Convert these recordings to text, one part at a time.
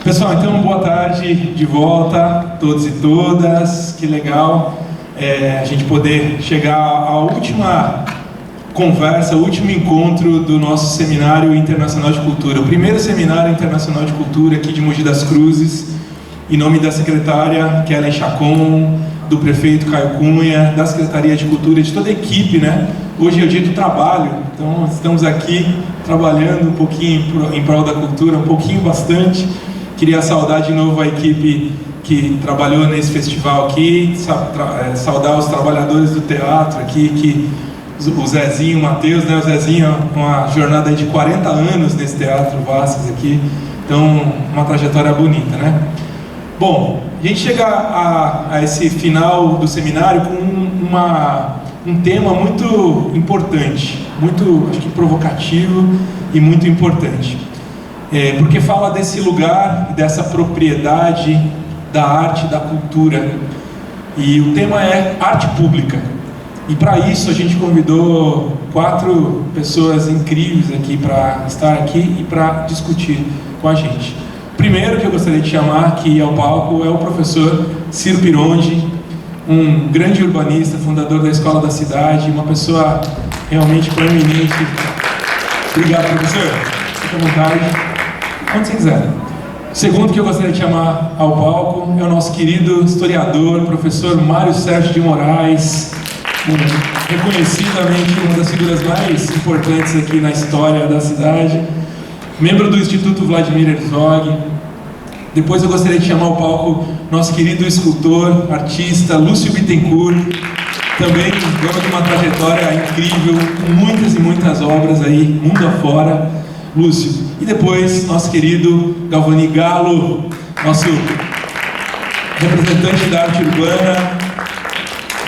Pessoal, então boa tarde de volta, todos e todas, que legal a gente poder chegar à última conversa, o último encontro do nosso Seminário Internacional de Cultura, o primeiro Seminário Internacional de Cultura aqui de Mogi das Cruzes, em nome da secretária Kellen Chacon, do prefeito Caio Cunha, da Secretaria de Cultura, de toda a equipe, né? Hoje é o dia do trabalho, então estamos aqui trabalhando um pouquinho em prol da cultura, um pouquinho bastante. Queria saudar de novo a equipe que trabalhou nesse festival aqui, saudar os trabalhadores do teatro aqui, o Zezinho, o Matheus, né? O Zezinho, uma jornada de 40 anos nesse Teatro Vasques aqui, então uma trajetória bonita, né? Bom, a gente chega a esse final do seminário com um tema muito importante, muito, acho que provocativo e muito importante. Porque fala desse lugar e dessa propriedade da arte e da cultura. E o tema é arte pública. E para isso a gente convidou 4 pessoas incríveis aqui para estar aqui e para discutir com a gente. O primeiro que eu gostaria de chamar aqui ao palco é o professor Ciro Pirongi, um grande urbanista, fundador da Escola da Cidade, uma pessoa realmente proeminente. Obrigado, professor. Fique à vontade. Onde você quiser. O segundo que eu gostaria de chamar ao palco é o nosso querido historiador, professor Mário Sérgio de Moraes, reconhecidamente uma das figuras mais importantes aqui na história da cidade, membro do Instituto Vladimir Herzog. Depois eu gostaria de chamar ao palco nosso querido escultor, artista Lúcio Bittencourt, também dono de uma trajetória incrível, com muitas e muitas obras aí, mundo afora. Lúcio. E depois, nosso querido Galvani Galo, nosso representante da arte urbana,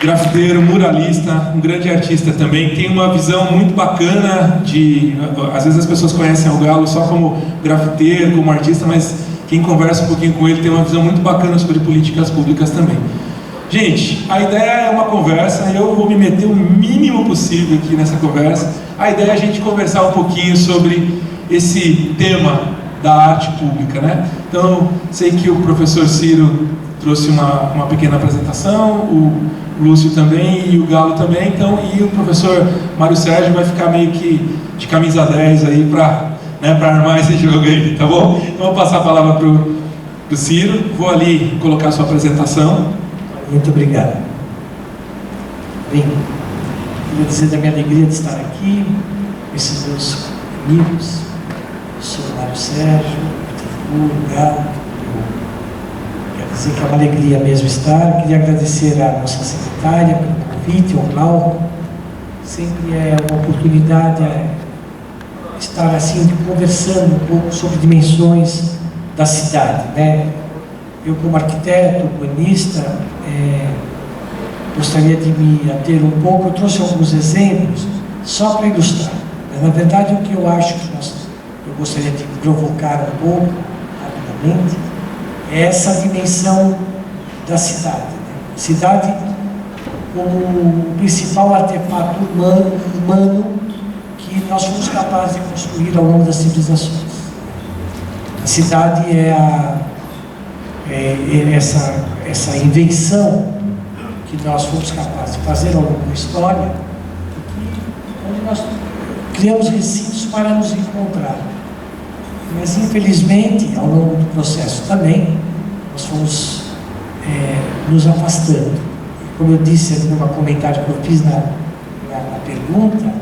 grafiteiro, muralista, um grande artista também. Tem uma visão muito bacana de... Às vezes as pessoas conhecem o Galo só como grafiteiro, como artista, mas quem conversa um pouquinho com ele tem uma visão muito bacana sobre políticas públicas também. Gente, a ideia é uma conversa, eu vou me meter o mínimo possível aqui nessa conversa. A ideia é a gente conversar um pouquinho sobre esse tema da arte pública, né? Então, sei que o professor Ciro trouxe uma pequena apresentação, o Lúcio também e o Galo também, então, e o professor Mário Sérgio vai ficar meio que de camisa 10 aí para armar esse jogo aí, tá bom? Então, vou passar a palavra pro Ciro, vou ali colocar a sua apresentação. Muito obrigado. Bem, queria dizer da minha alegria de estar aqui com esses meus amigos, o senhor Mário Sérgio, o Galo. Quero dizer que é uma alegria mesmo estar. Queria agradecer à nossa secretária pelo convite, ao Glauco. Sempre é uma oportunidade estar assim, conversando um pouco sobre dimensões da cidade, né? Eu, como arquiteto, urbanista, gostaria de me ater um pouco. Eu trouxe alguns exemplos só para ilustrar. Mas, na verdade, o que eu acho que eu gostaria de provocar um pouco, rapidamente, é essa dimensão da cidade. Né? Cidade como o principal artefato humano que nós fomos capazes de construir ao longo das civilizações. A cidade é essa invenção que nós fomos capazes de fazer ao longo da história, onde nós criamos recintos para nos encontrar. Mas, infelizmente, ao longo do processo também, nós fomos nos afastando. E, como eu disse no comentário que eu fiz na pergunta,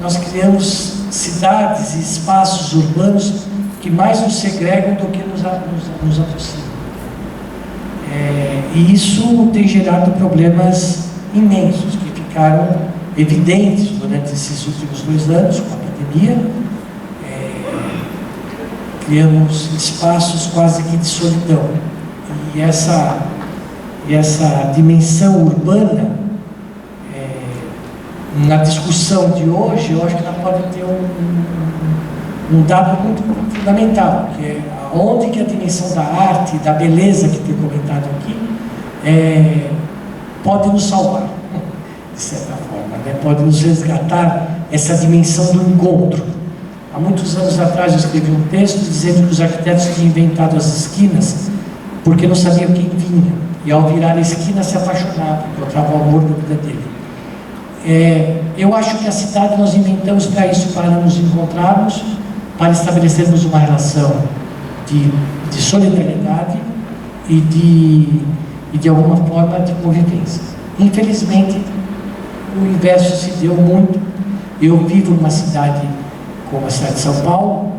nós criamos cidades e espaços urbanos que mais nos segregam do que nos aproximam. E isso tem gerado problemas imensos, que ficaram evidentes durante esses últimos 2 anos, com a pandemia. Criamos espaços quase que de solidão. E essa dimensão urbana, na discussão de hoje, eu acho que ela pode ter um dado muito fundamental, que é onde que a dimensão da arte, da beleza que tem comentado aqui, pode nos salvar, de certa forma, né? Pode nos resgatar essa dimensão do encontro. Há muitos anos atrás eu escrevi um texto dizendo que os arquitetos tinham inventado as esquinas porque não sabiam quem vinha. E ao virar a esquina se apaixonavam, encontravam o amor da vida dele. Eu acho que a cidade nós inventamos para isso, para nos encontrarmos, para estabelecermos uma relação de solidariedade e de alguma forma de convivência. Infelizmente, o inverso se deu muito. Eu vivo numa cidade como a cidade de São Paulo,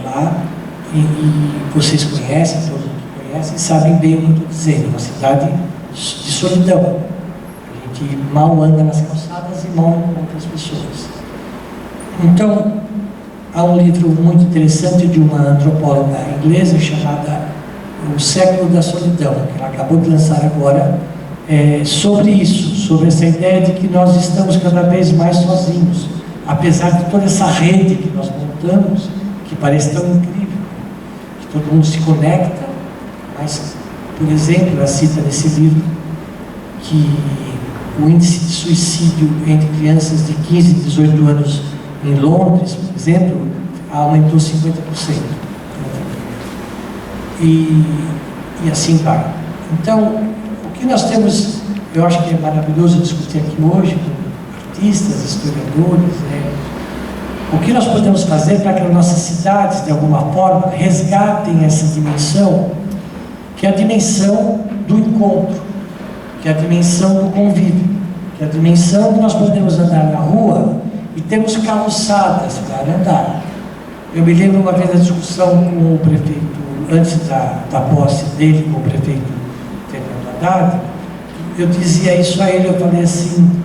lá, e vocês conhecem, todos que conhecem, sabem bem o que eu estou dizendo, uma cidade de solidão. A gente mal anda nas calçadas e mal encontra as pessoas. Então, há um livro muito interessante de uma antropóloga inglesa chamada O Século da Solidão, que ela acabou de lançar agora, sobre isso, sobre essa ideia de que nós estamos cada vez mais sozinhos, apesar de toda essa rede que nós montamos, que parece tão incrível, que todo mundo se conecta, mas, por exemplo, ela cita nesse livro que o índice de suicídio entre crianças de 15 e 18 anos em Londres, por exemplo, aumentou 50%. E assim vai. Então, o que nós temos, eu acho que é maravilhoso discutir aqui hoje com artistas, historiadores, o que nós podemos fazer para que as nossas cidades, de alguma forma, resgatem essa dimensão, que é a dimensão do encontro, que é a dimensão do convívio, que é a dimensão que nós podemos andar na rua e temos calçadas para andar. Eu me lembro uma vez da discussão com o prefeito, antes da posse dele como prefeito Fernando Haddad, eu dizia isso a ele, eu falei assim,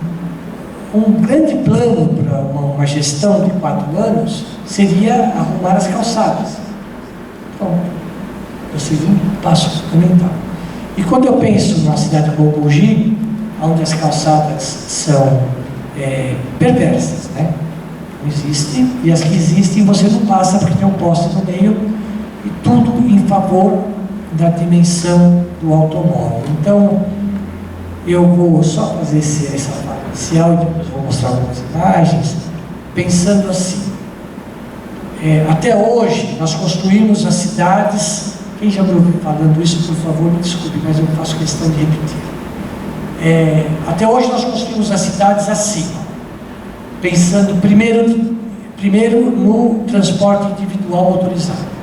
um grande plano para uma gestão de 4 anos seria arrumar as calçadas. Bom, seria um passo fundamental. E quando eu penso numa cidade como Mogi, onde as calçadas são perversas, né? Não existem, e as que existem você não passa porque tem um poste no meio, e tudo em favor da dimensão do automóvel. Então, eu vou só fazer essa fala inicial e depois vou mostrar algumas imagens, pensando assim, até hoje nós construímos as cidades, quem já me ouviu falando isso, por favor, me desculpe, mas eu faço questão de repetir. Até hoje nós construímos as cidades assim, pensando primeiro no transporte individual motorizado,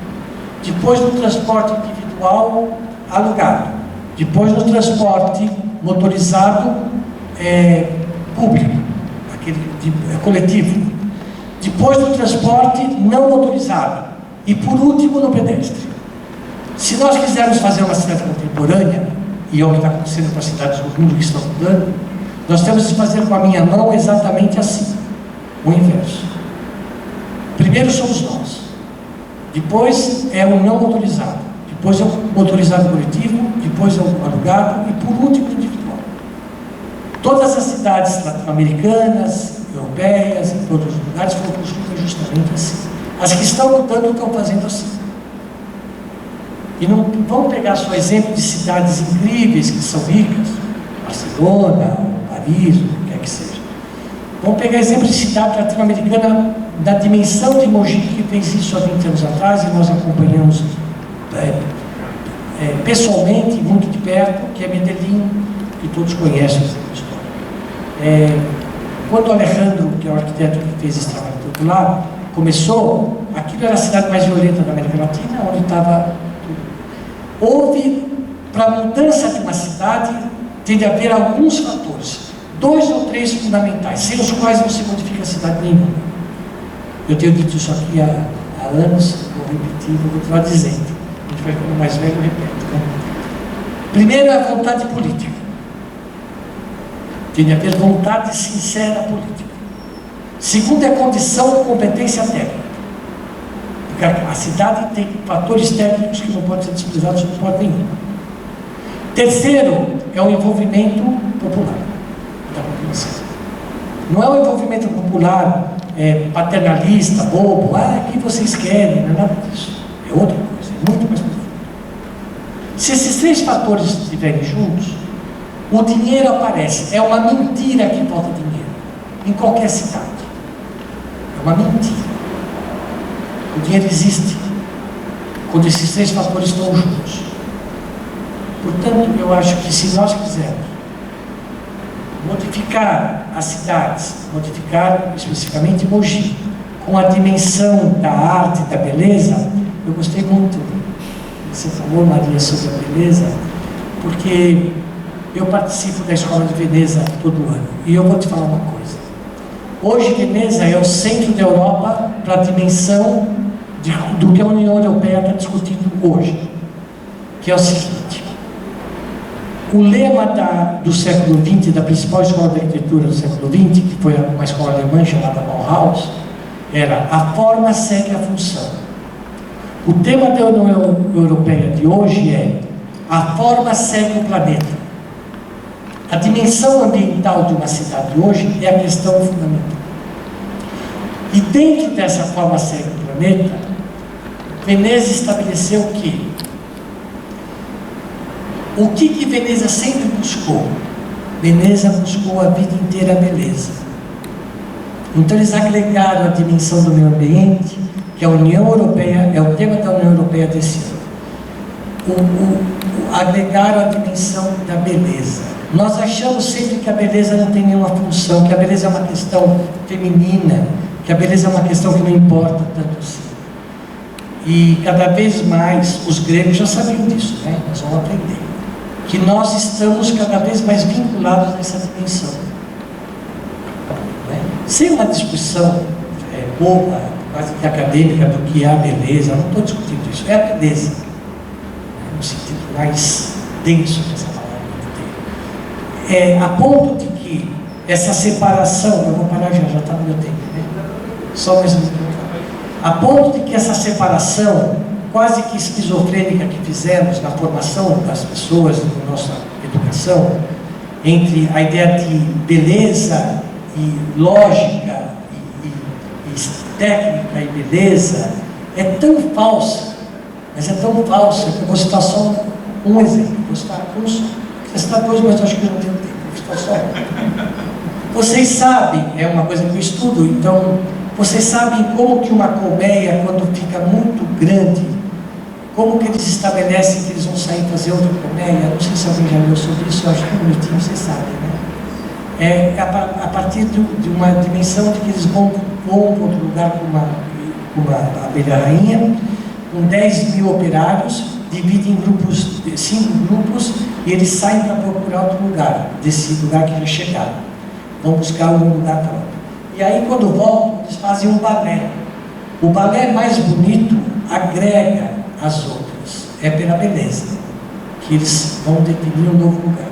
depois no transporte individual alugado, depois no transporte motorizado público, aquele coletivo, depois no transporte não motorizado e por último no pedestre. Se nós quisermos fazer uma cidade contemporânea, e é o que está acontecendo com as cidades do mundo que estão mudando, nós temos que fazer com a minha mão exatamente assim, o inverso. Primeiro somos nós, depois é o não motorizado, depois é o motorizado coletivo, depois é o alugado e por último o individual. Todas as cidades latino-americanas, europeias, em todos os lugares foram construídas justamente assim. As que estão mudando estão fazendo assim. E não vamos pegar só exemplo de cidades incríveis que são ricas, Barcelona, Paris, o que quer que seja. Vamos pegar exemplo de cidade latino-americana da dimensão de Mogi, que fez isso há 20 anos atrás, e nós acompanhamos pessoalmente, muito de perto, que é Medellín, que todos conhecem essa história. Quando o Alejandro, que é o arquiteto que fez esse trabalho todo lá, começou, aquilo era a cidade mais violenta da América Latina, onde estava tudo. Houve, para a mudança de uma cidade, tem de haver alguns fatores, 2 ou 3 fundamentais, sem os quais não se modifica a cidade nenhuma. Eu tenho dito isso aqui há anos, vou repetir, vou continuar dizendo. A gente vai ficando mais velho, eu repito. Né? Primeiro é a vontade política. Tem de haver vontade sincera política. Segundo é a condição de competência técnica. Porque a cidade tem fatores técnicos que não podem ser desprezados de forma nenhuma. Terceiro é o envolvimento popular da população. Não é um envolvimento popular paternalista, bobo, o que vocês querem, não é nada disso. É outra coisa, é muito mais profundo. Se esses 3 fatores estiverem juntos, o dinheiro aparece. É uma mentira que falta dinheiro em qualquer cidade. É uma mentira. O dinheiro existe quando esses três fatores estão juntos. Portanto, eu acho que se nós quisermos modificar as cidades, modificar especificamente Mogi, com a dimensão da arte e da beleza, eu gostei muito do que você falou, Maria, sobre a beleza, porque eu participo da Escola de Veneza todo ano, e eu vou te falar uma coisa. Hoje, Veneza é o centro da Europa para a dimensão do que a União Europeia está discutindo hoje, que é o seguinte: o lema do século XX, da principal escola de arquitetura do século XX, que foi uma escola alemã chamada Bauhaus, era: a forma segue a função. O tema da União Europeia de hoje é: a forma segue o planeta. A dimensão ambiental de uma cidade hoje é a questão fundamental. E dentro dessa forma segue o planeta, Veneza estabeleceu o que Veneza sempre buscou? Veneza buscou a vida inteira a beleza. Então eles agregaram a dimensão do meio ambiente, que a União Europeia, é o tema da União Europeia desse ano. Agregaram a dimensão da beleza. Nós achamos sempre que a beleza não tem nenhuma função, que a beleza é uma questão feminina, que a beleza é uma questão que não importa tanto assim. E cada vez mais, os gregos já sabiam disso, né? Nós vamos aprender que nós estamos cada vez mais vinculados nessa dimensão, né? Sem uma discussão boa, quase que acadêmica, do que é a beleza. Eu não estou discutindo isso, é a beleza, né? No sentido mais denso dessa palavra. A ponto de que essa separação, eu vou parar já está no meu tempo, né? Só mais um minuto. A ponto de que essa separação quase que esquizofrênica que fizemos na formação das pessoas, na nossa educação, entre a ideia de beleza e lógica, e técnica e beleza, é tão falsa, mas é tão falsa que eu vou citar só um exemplo. Vou citar dois, mas acho que eu não tenho tempo. Vou citar só um. Vocês sabem, é uma coisa que eu estudo, então, vocês sabem como que uma colmeia, quando fica muito grande, como que eles estabelecem que eles vão sair fazer outra colmeia? Não sei se alguém já leu sobre isso, eu acho que um minutinho vocês sabem, né? A partir de uma dimensão de que eles vão para outro lugar com uma abelha rainha, com 10 mil operários, dividem em grupos, 5 grupos, e eles saem para procurar outro lugar, desse lugar que já chegaram. Vão buscar um lugar próprio. E aí, quando voltam, eles fazem um balé. O balé mais bonito agrega as outras, é pela beleza que eles vão definir um novo lugar.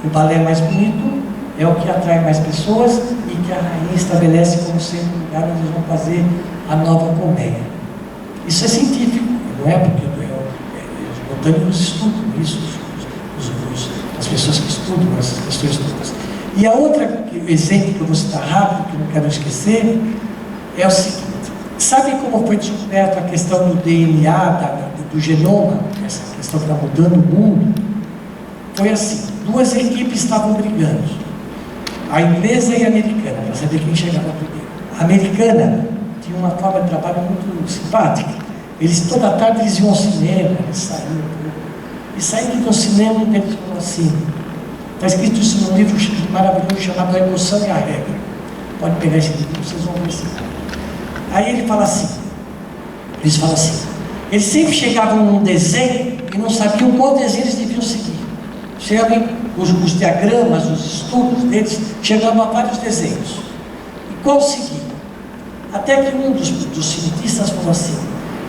O balé mais bonito é o que atrai mais pessoas e que a rainha estabelece como sendo o lugar onde eles vão fazer a nova colmeia. Isso é científico, não é? Porque os botânicos estudam isso, as pessoas que estudam essas questões todas. E a outra exemplo que eu vou citar rápido, que eu não quero esquecer, é o seguinte: sabe como foi descoberta a questão do DNA, do genoma, essa questão que está mudando o mundo? Foi assim: duas equipes estavam brigando, a inglesa e a americana, para saber quem chegava primeiro. A americana tinha uma forma de trabalho muito simpática. Eles toda tarde eles iam ao cinema, eles saíam. E saindo do cinema, um deles falou assim: está escrito isso num livro maravilhoso chamado A Emoção e a Regra. Pode pegar esse livro, vocês vão ver. Aí ele fala assim, eles falam assim: eles sempre chegavam num desenho e não sabiam qual desenho eles deviam seguir. Chegavam os diagramas, os estudos deles, chegavam a vários desenhos. E qual seguir? Até que um dos cientistas falou assim,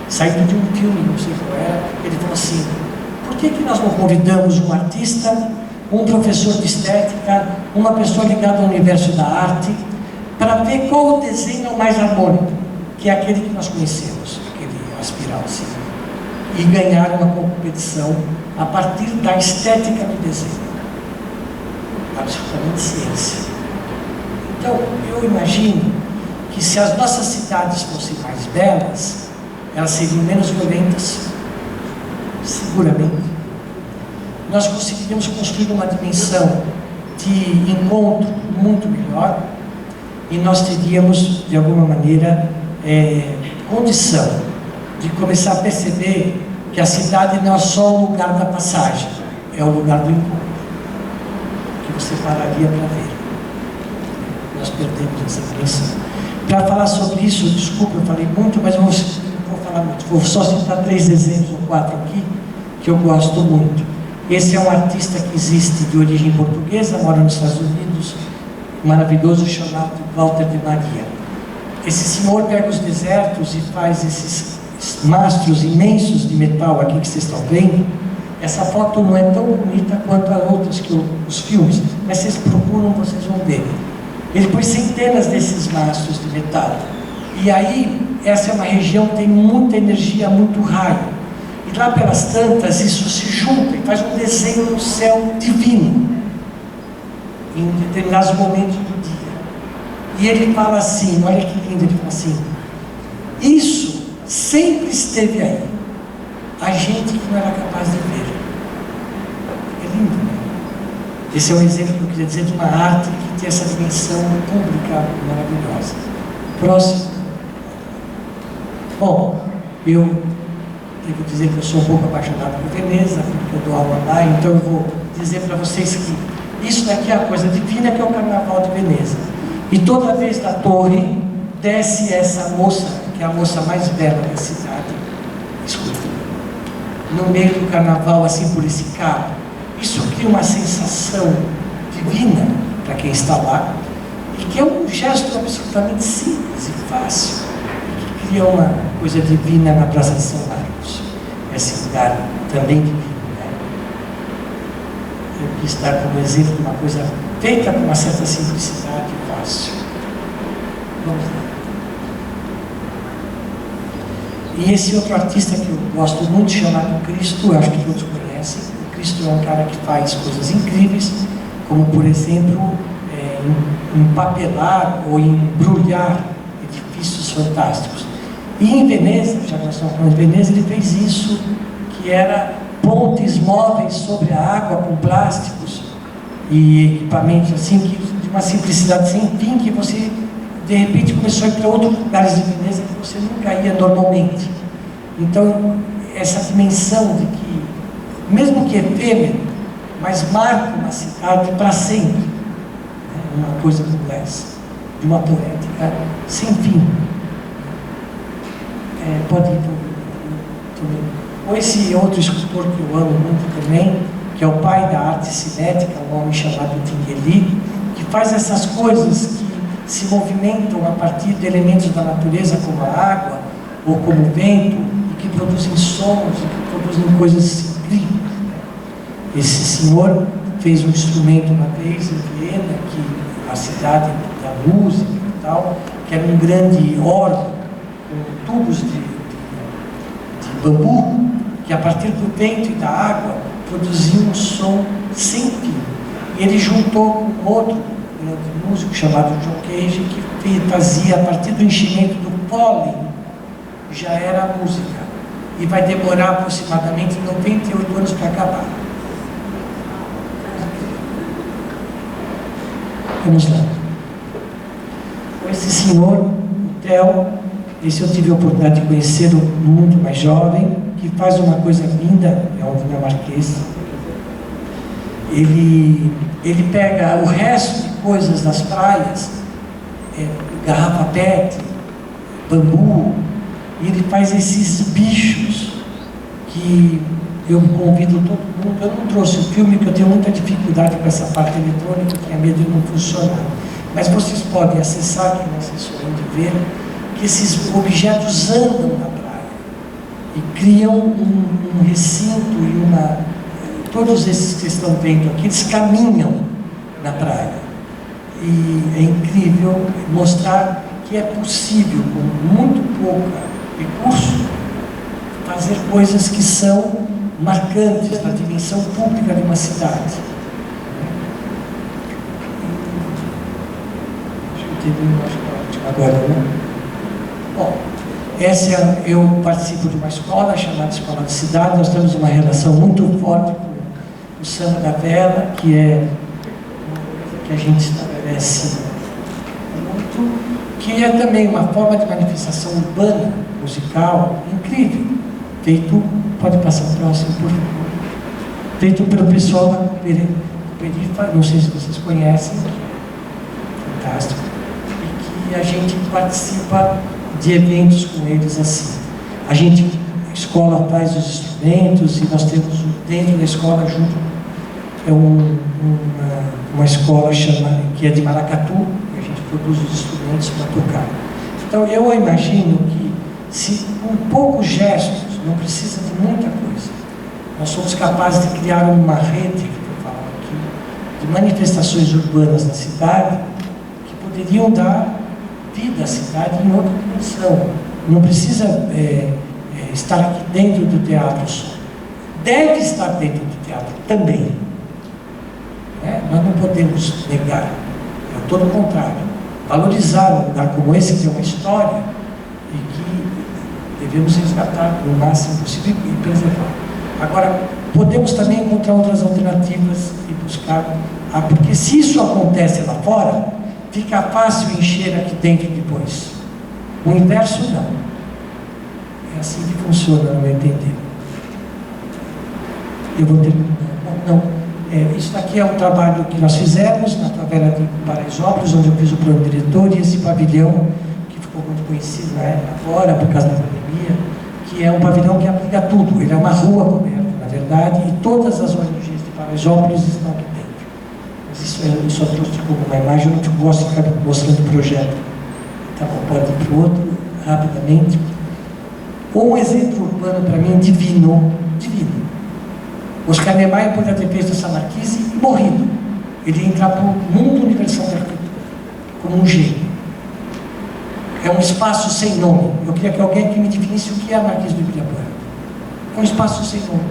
saindo de um filme, não sei qual era, ele falou assim: por que nós não convidamos um artista, um professor de estética, uma pessoa ligada ao universo da arte, para ver qual o desenho é o mais harmônico, que é aquele que nós conhecemos, aquele espiral assim, e ganhar uma competição a partir da estética do desenho. Absolutamente ciência. Então, eu imagino que se as nossas cidades fossem mais belas, elas seriam menos violentas, seguramente. Nós conseguiríamos construir uma dimensão de encontro muito melhor, e nós teríamos, de alguma maneira, condição de começar a perceber que a cidade não é só o lugar da passagem, é o lugar do encontro, que você pararia para ver. Nós perdemos essa dimensão. Para falar sobre isso, desculpa, eu falei muito, mas não vou falar muito. Vou só citar 3 exemplos ou 4 aqui, que eu gosto muito. Esse é um artista que existe de origem portuguesa, mora nos Estados Unidos, maravilhoso, chamado Walter de Maria. Esse senhor pega os desertos e faz esses mastros imensos de metal aqui que vocês estão vendo. Essa foto não é tão bonita quanto as outras que os filmes, mas vocês procuram, vocês vão ver. Ele põe centenas desses mastros de metal. E aí, essa é uma região que tem muita energia, muito raio. E lá pelas tantas, isso se junta e faz um desenho no céu divino, em determinados momentos do dia. E ele fala assim, olha que lindo, ele fala assim: isso sempre esteve aí, a gente que não era capaz de ver. É lindo, né? Esse é um exemplo que eu queria dizer de uma arte que tem essa dimensão pública maravilhosa. Próximo. Bom, eu devo dizer que eu sou um pouco apaixonado por Veneza, porque eu dou aula lá, então eu vou dizer para vocês que isso daqui é a coisa divina, que é o Carnaval de Veneza. E toda vez da torre desce essa moça, que é a moça mais bela da cidade, escuta, no meio do carnaval, assim, por esse cabo. Isso cria uma sensação divina para quem está lá, e que é um gesto absolutamente simples e fácil, e que cria uma coisa divina na Praça de São Marcos. Esse lugar também divino, né? Eu quis dar como exemplo uma coisa feita com uma certa simplicidade e fácil. Vamos lá. E esse outro artista que eu gosto muito, chamado Cristo, eu acho que todos conhecem. O Cristo é um cara que faz coisas incríveis, como, por exemplo, empapelar ou embrulhar edifícios fantásticos. E em Veneza, já que nós estamos falando de Veneza, ele fez isso, que era pontes móveis sobre a água com plásticos e equipamentos assim, que, de uma simplicidade sem fim, que você, de repente, começou a ir para outros lugares de Veneza que você nunca ia normalmente. Então, essa dimensão de que, mesmo que efêmero, mas marca uma cidade para sempre, né? Uma coisa como essa, de uma poética sem fim. Pode ir ou esse outro escultor que eu amo muito também, que é o pai da arte cinética, um homem chamado Tinguely, que faz essas coisas que se movimentam a partir de elementos da natureza, como a água, ou como o vento, e que produzem sons, e que produzem coisas incríveis. Esse senhor fez um instrumento uma vez em Viena, que a cidade da música e tal, que era um grande órgão, com tubos de bambu, que a partir do vento e da água produzia um som sem fim. E ele juntou com outro grande músico chamado John Cage, que fazia, a partir do enchimento do pólen, já era a música. E vai demorar aproximadamente 98 anos para acabar. Vamos lá. Esse senhor, o Theo, esse eu tive a oportunidade de conhecê-lo muito mais jovem, que faz uma coisa linda, é um dinamarquês. Ele pega o resto de coisas das praias, garrafa PET, bambu, e ele faz esses bichos que eu convido todo mundo. Eu não trouxe o filme, porque eu tenho muita dificuldade com essa parte eletrônica, tinha medo de não funcionar. Mas vocês podem acessar, que não acessou ainda, ver que esses objetos andam na praia e criam um recinto e todos esses que estão vendo aqui, eles caminham na praia. E é incrível mostrar que é possível, com muito pouco recurso, fazer coisas que são marcantes na dimensão pública de uma cidade. Acho que teve uma agora, né? Bom, eu participo de uma escola chamada Escola da Cidade. Nós temos uma relação muito forte com o Samba da Vela, que é uma coisa que a gente estabelece muito teatro, que é também uma forma de manifestação urbana, musical, incrível, feito, pode passar o próximo, por favor, feito pelo pessoal da Cooperifa, não sei se vocês conhecem, fantástico, e que a gente participa de eventos com eles assim. A escola faz os instrumentos e nós temos dentro da escola junto uma escola que é de maracatu, e a gente produz os instrumentos para tocar. Então eu imagino que se com poucos gestos, não precisa de muita coisa, nós somos capazes de criar uma rede, que eu falo aqui, de manifestações urbanas na cidade que poderiam dar vida à cidade em outra dimensão. Não precisa estar aqui dentro do teatro só. Deve estar dentro do teatro também. Nós não podemos negar. É todo o contrário. Valorizar um lugar como esse, que tem uma história, e que devemos resgatar o máximo possível e preservar. Agora, podemos também encontrar outras alternativas e buscar. Porque se isso acontece lá fora, fica fácil encher aqui dentro depois. O inverso não. É assim que funciona, no meu entender. Eu vou terminar. Isso daqui é um trabalho que nós fizemos na favela de Paraisópolis, onde eu fiz o plano diretor, e esse pavilhão, que ficou muito conhecido na época agora, por causa da pandemia, que é um pavilhão que abriga tudo. Ele é uma rua coberta, na verdade, e todas as ONGs de Paraisópolis estão aqui dentro. Mas isso eu só trouxe como uma imagem, eu não gosto de ficar mostrando o projeto. Tá bom, pode ir para o outro, rapidamente. Um exemplo urbano, para mim, divino. Oscar Niemeyer poderia ter feito essa marquise e morrido. Ele ia entrar para o mundo universal da arquitetura, como um gênio. É um espaço sem nome. Eu queria que alguém que me definisse o que é a Marquise do Ibirapuera. É um espaço sem nome,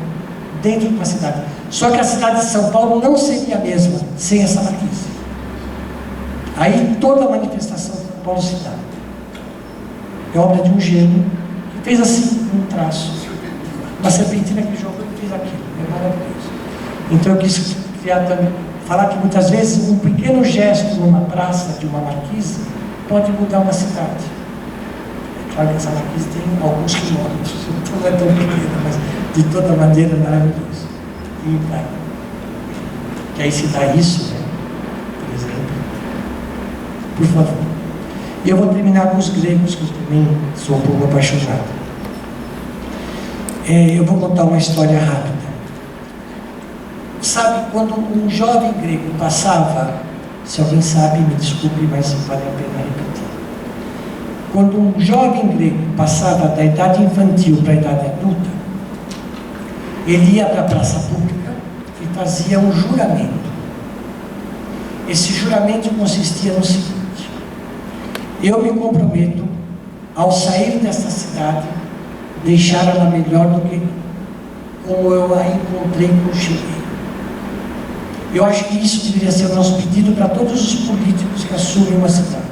dentro de uma cidade. Só que a cidade de São Paulo não seria a mesma sem essa marquise. Aí toda a manifestação de São Paulo se dá. É obra de um gênio que fez assim, um traço. Uma serpentina que jogou e fez aquilo. É maravilhoso. Então eu quis criar também, falar que muitas vezes um pequeno gesto numa praça de uma marquise pode mudar uma cidade. É claro que essa marquise tem alguns quilômetros, então não é tão pequena, mas de toda maneira é maravilhoso. E vai. Que aí se dá isso, né? Por exemplo. Por favor. E eu vou terminar com os gregos, que eu também sou um pouco apaixonado. Eu vou contar uma história rápida. Sabe, quando um jovem grego passava, se alguém sabe, me desculpe, mas vale a pena repetir. Quando um jovem grego passava da idade infantil para a idade adulta, ele ia para a praça pública e fazia um juramento. Esse juramento consistia no seguinte: eu me comprometo, ao sair desta cidade, deixar ela melhor do que como eu a encontrei quando cheguei. Eu acho que isso deveria ser o nosso pedido para todos os políticos que assumem uma cidade.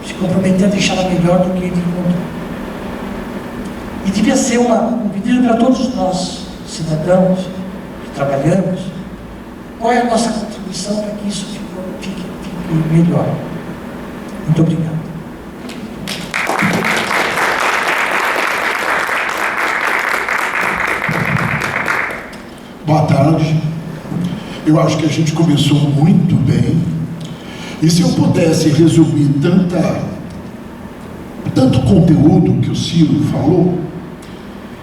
Se comprometer a deixá-la melhor do que ele encontrou. E devia ser um pedido para todos nós, cidadãos, que trabalhamos, qual é a nossa contribuição para que isso fique melhor. Muito obrigado. Boa tarde. Eu acho que a gente começou muito bem. E se eu pudesse resumir tanto conteúdo que o Ciro falou,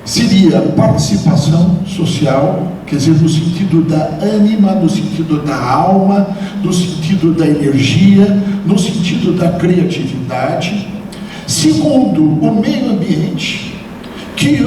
seria participação social, quer dizer, no sentido da ânima, no sentido da alma, no sentido da energia, no sentido da criatividade. Segundo, o meio ambiente, que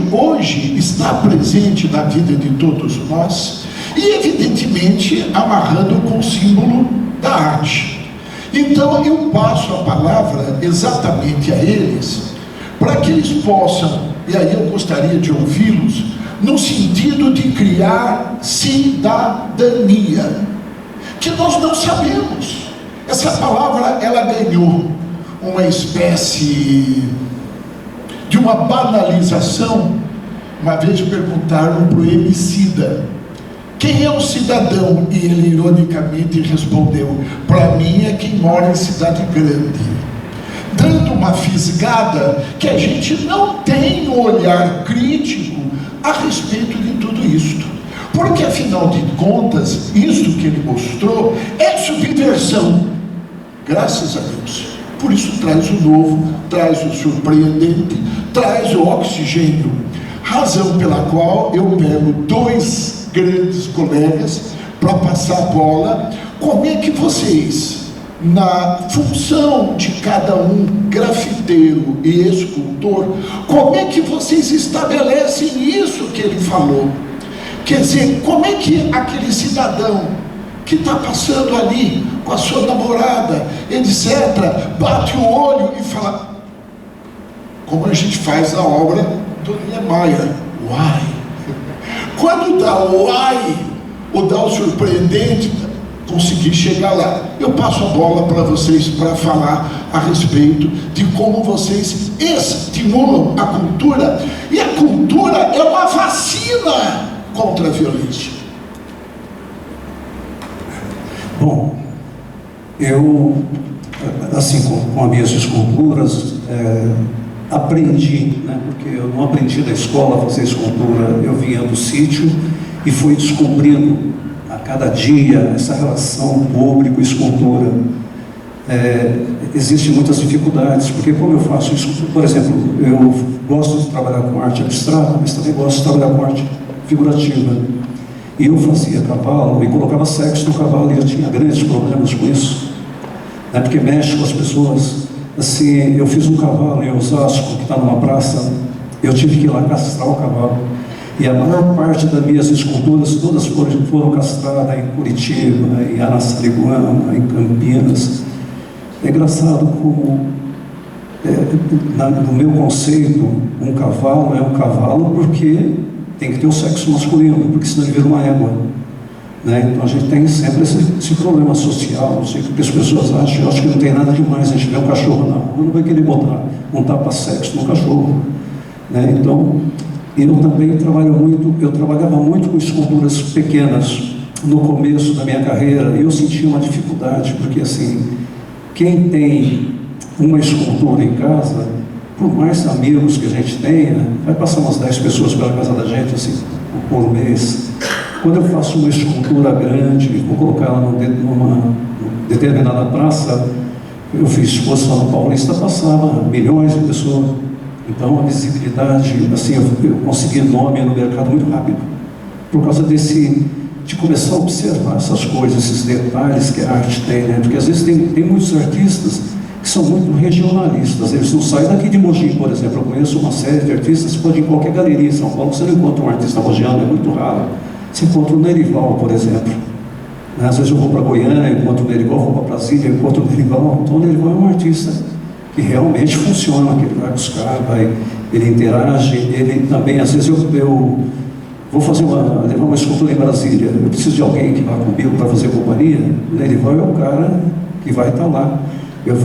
hoje está presente na vida de todos nós, e evidentemente amarrando com o símbolo da arte. Então eu passo a palavra exatamente a eles, para que eles possam, e aí eu gostaria de ouvi-los, no sentido de criar cidadania, que nós não sabemos. Essa palavra, ela ganhou uma espécie de uma banalização. Uma vez perguntaram para o Emicida, quem é o cidadão? E ele ironicamente respondeu: para mim é quem mora em cidade grande. Dando uma fisgada que a gente não tem um olhar crítico a respeito de tudo isto. Porque, afinal de contas, isto que ele mostrou é subversão. Graças a Deus. Por isso traz o novo, traz o surpreendente, traz o oxigênio. Razão pela qual eu pego dois grandes colegas para passar a bola. Como é que vocês, na função de cada um, grafiteiro e escultor, como é que vocês estabelecem isso que ele falou? Quer dizer, como é que aquele cidadão que está passando ali com a sua namorada, etc., bate o olho e fala, como a gente faz na obra do Niemeyer, uai. Quando dá o uai, ou dá o surpreendente, consegui chegar lá. Eu passo a bola para vocês para falar a respeito de como vocês estimulam a cultura, e a cultura é uma vacina contra a violência. Bom, eu, assim, com as minhas esculturas, aprendi, né, porque eu não aprendi da escola a fazer escultura, eu vinha do sítio e fui descobrindo a cada dia essa relação público-escultura. Existem muitas dificuldades, porque como eu faço isso, por exemplo, eu gosto de trabalhar com arte abstrata, mas também gosto de trabalhar com arte figurativa. E eu fazia cavalo e colocava sexo no cavalo, e eu tinha grandes problemas com isso, né, porque mexe com as pessoas. Assim, eu fiz um cavalo em Osasco, que está numa praça, eu tive que ir lá castrar o cavalo. E a maior parte das minhas esculturas, todas foram castradas em Curitiba, em Araçariguama, em Campinas. É engraçado como, no meu conceito, um cavalo é um cavalo porque tem que ter o sexo masculino, porque senão ele vira uma égua. Né? Então a gente tem sempre esse problema social, não sei o que as pessoas acham. Eu acho que não tem nada demais a gente ver um cachorro na rua, não vai querer botar um tapa-sexo no cachorro. Né? Então, eu também trabalhava muito com esculturas pequenas no começo da minha carreira, e eu sentia uma dificuldade, porque assim, quem tem uma escultura em casa, por mais amigos que a gente tenha, vai passar umas 10 pessoas pela casa da gente, assim, por mês. Quando eu faço uma escultura grande, vou colocar ela numa determinada praça, eu fiz exposição no Paulista, passava milhões de pessoas. Então a visibilidade, assim, eu consegui nome no mercado muito rápido, por causa de começar a observar essas coisas, esses detalhes que a arte tem, né? Porque às vezes tem muitos artistas que são muito regionalistas, eles não saem daqui de Mogi, por exemplo. Eu conheço uma série de artistas, você pode ir em qualquer galeria em São Paulo, você não encontra um artista mogiano, é muito raro. Você encontra o Nerival, por exemplo. Às vezes eu vou para Goiânia, encontro o Nerival, vou para Brasília, encontro o Nerival. Então o Nerival é um artista que realmente funciona, que ele vai buscar, ele interage, ele também, às vezes eu vou levar uma escultura em Brasília, eu preciso de alguém que vá comigo para fazer companhia. O Nerival é o cara que vai estar lá.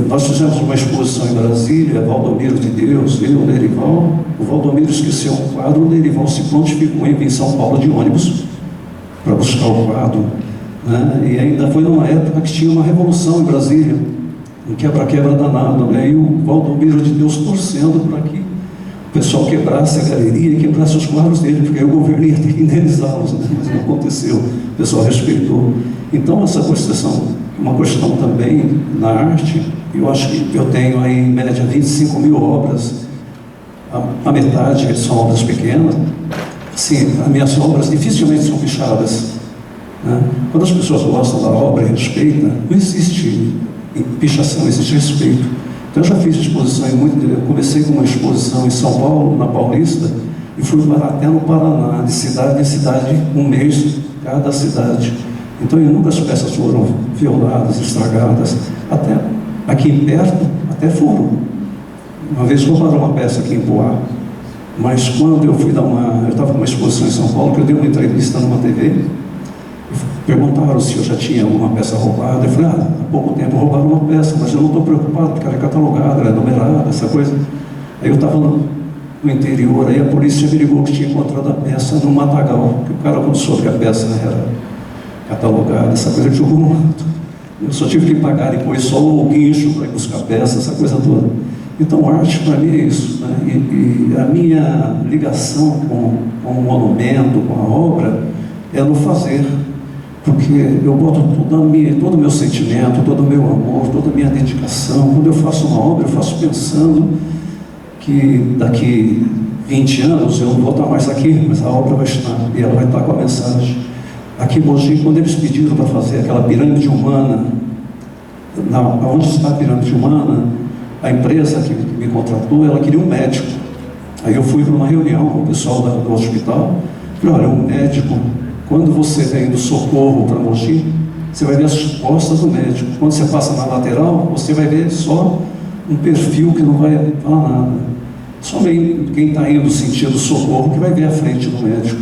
Nós fizemos uma exposição em Brasília, Valdomiro de Deus, eu, o Nerival. O Valdomiro esqueceu um quadro, o Nerival se prontificou em São Paulo de ônibus para buscar o quadro, né? E ainda foi numa época que tinha uma revolução em Brasília, um quebra-quebra danado, né? E o Valdomiro de Deus torcendo para que o pessoal quebrasse a galeria e quebrasse os quadros dele, porque aí o governo ia ter que indenizá-los, né? Mas não aconteceu, o pessoal respeitou. Então essa uma questão também na arte, eu acho que eu tenho aí em média 25 mil obras, a metade são obras pequenas. Sim, as minhas obras dificilmente são pichadas, né? Quando as pessoas gostam da obra e respeitam, não existe pichação, existe respeito. Então eu já fiz exposição eu comecei com uma exposição em São Paulo, na Paulista, e fui até no Paraná, de cidade em cidade, um mês cada cidade. Então inúmeras peças foram violadas, estragadas, até aqui perto, até foram. Uma vez roubaram uma peça aqui em Poá, mas quando eu fui eu estava numa exposição em São Paulo, que eu dei uma entrevista numa TV, perguntaram se eu já tinha alguma peça roubada. Eu falei, há pouco tempo roubaram uma peça, mas eu não estou preocupado, porque ela é catalogada, ela é numerada, essa coisa. Aí eu estava no interior, aí a polícia averigou que tinha encontrado a peça no matagal, que o cara, quando soube que a peça era catalogada, essa coisa de jogou. Eu só tive que pagar depois só o guincho para ir buscar peça, essa coisa toda. Então, arte para mim é isso, né? E a minha ligação com o monumento, com a obra, é no fazer, porque eu boto todo o meu sentimento, todo o meu amor, toda a minha dedicação. Quando eu faço uma obra, eu faço pensando que daqui 20 anos eu não vou estar mais aqui, mas a obra vai estar, e ela vai estar com a mensagem. Aqui em Mogi, quando eles pediram para fazer aquela pirâmide humana, onde está a pirâmide humana, a empresa que me contratou, ela queria um médico. Aí eu fui para uma reunião com o pessoal do hospital, falei, olha, um médico, quando você vem do Socorro para Mogi, você vai ver as costas do médico. Quando você passa na lateral, você vai ver só um perfil que não vai falar nada. Só quem está indo sentido Socorro que vai ver a frente do médico.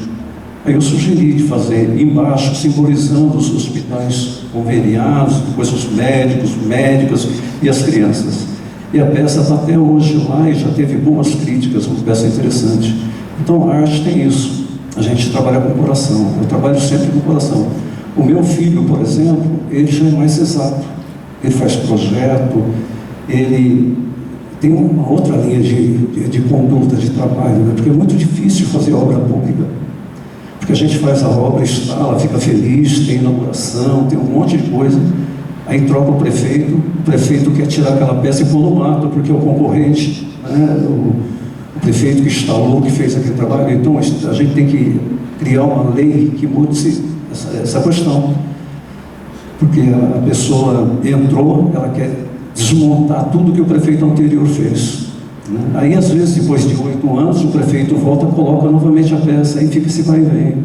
Aí eu sugeri de fazer embaixo, simbolizando os hospitais conveniados, depois os médicos, médicas e as crianças. E a peça está até hoje lá e já teve boas críticas, uma peça interessante. Então a arte tem isso. A gente trabalha com o coração. Eu trabalho sempre com o coração. O meu filho, por exemplo, ele já é mais exato. Ele faz projeto, ele tem uma outra linha de conduta, de trabalho, né? Porque é muito difícil fazer obra pública. Porque a gente faz a obra, instala, fica feliz, tem inauguração, tem um monte de coisa. Aí troca o prefeito quer tirar aquela peça e pôr no mato, porque o concorrente, né, o prefeito que instalou, que fez aquele trabalho. Então a gente tem que criar uma lei que mude essa questão. Porque a pessoa entrou, ela quer desmontar tudo que o prefeito anterior fez. Aí, às vezes, depois de 8 anos, o prefeito volta e coloca novamente a peça, aí fica esse vai e vem.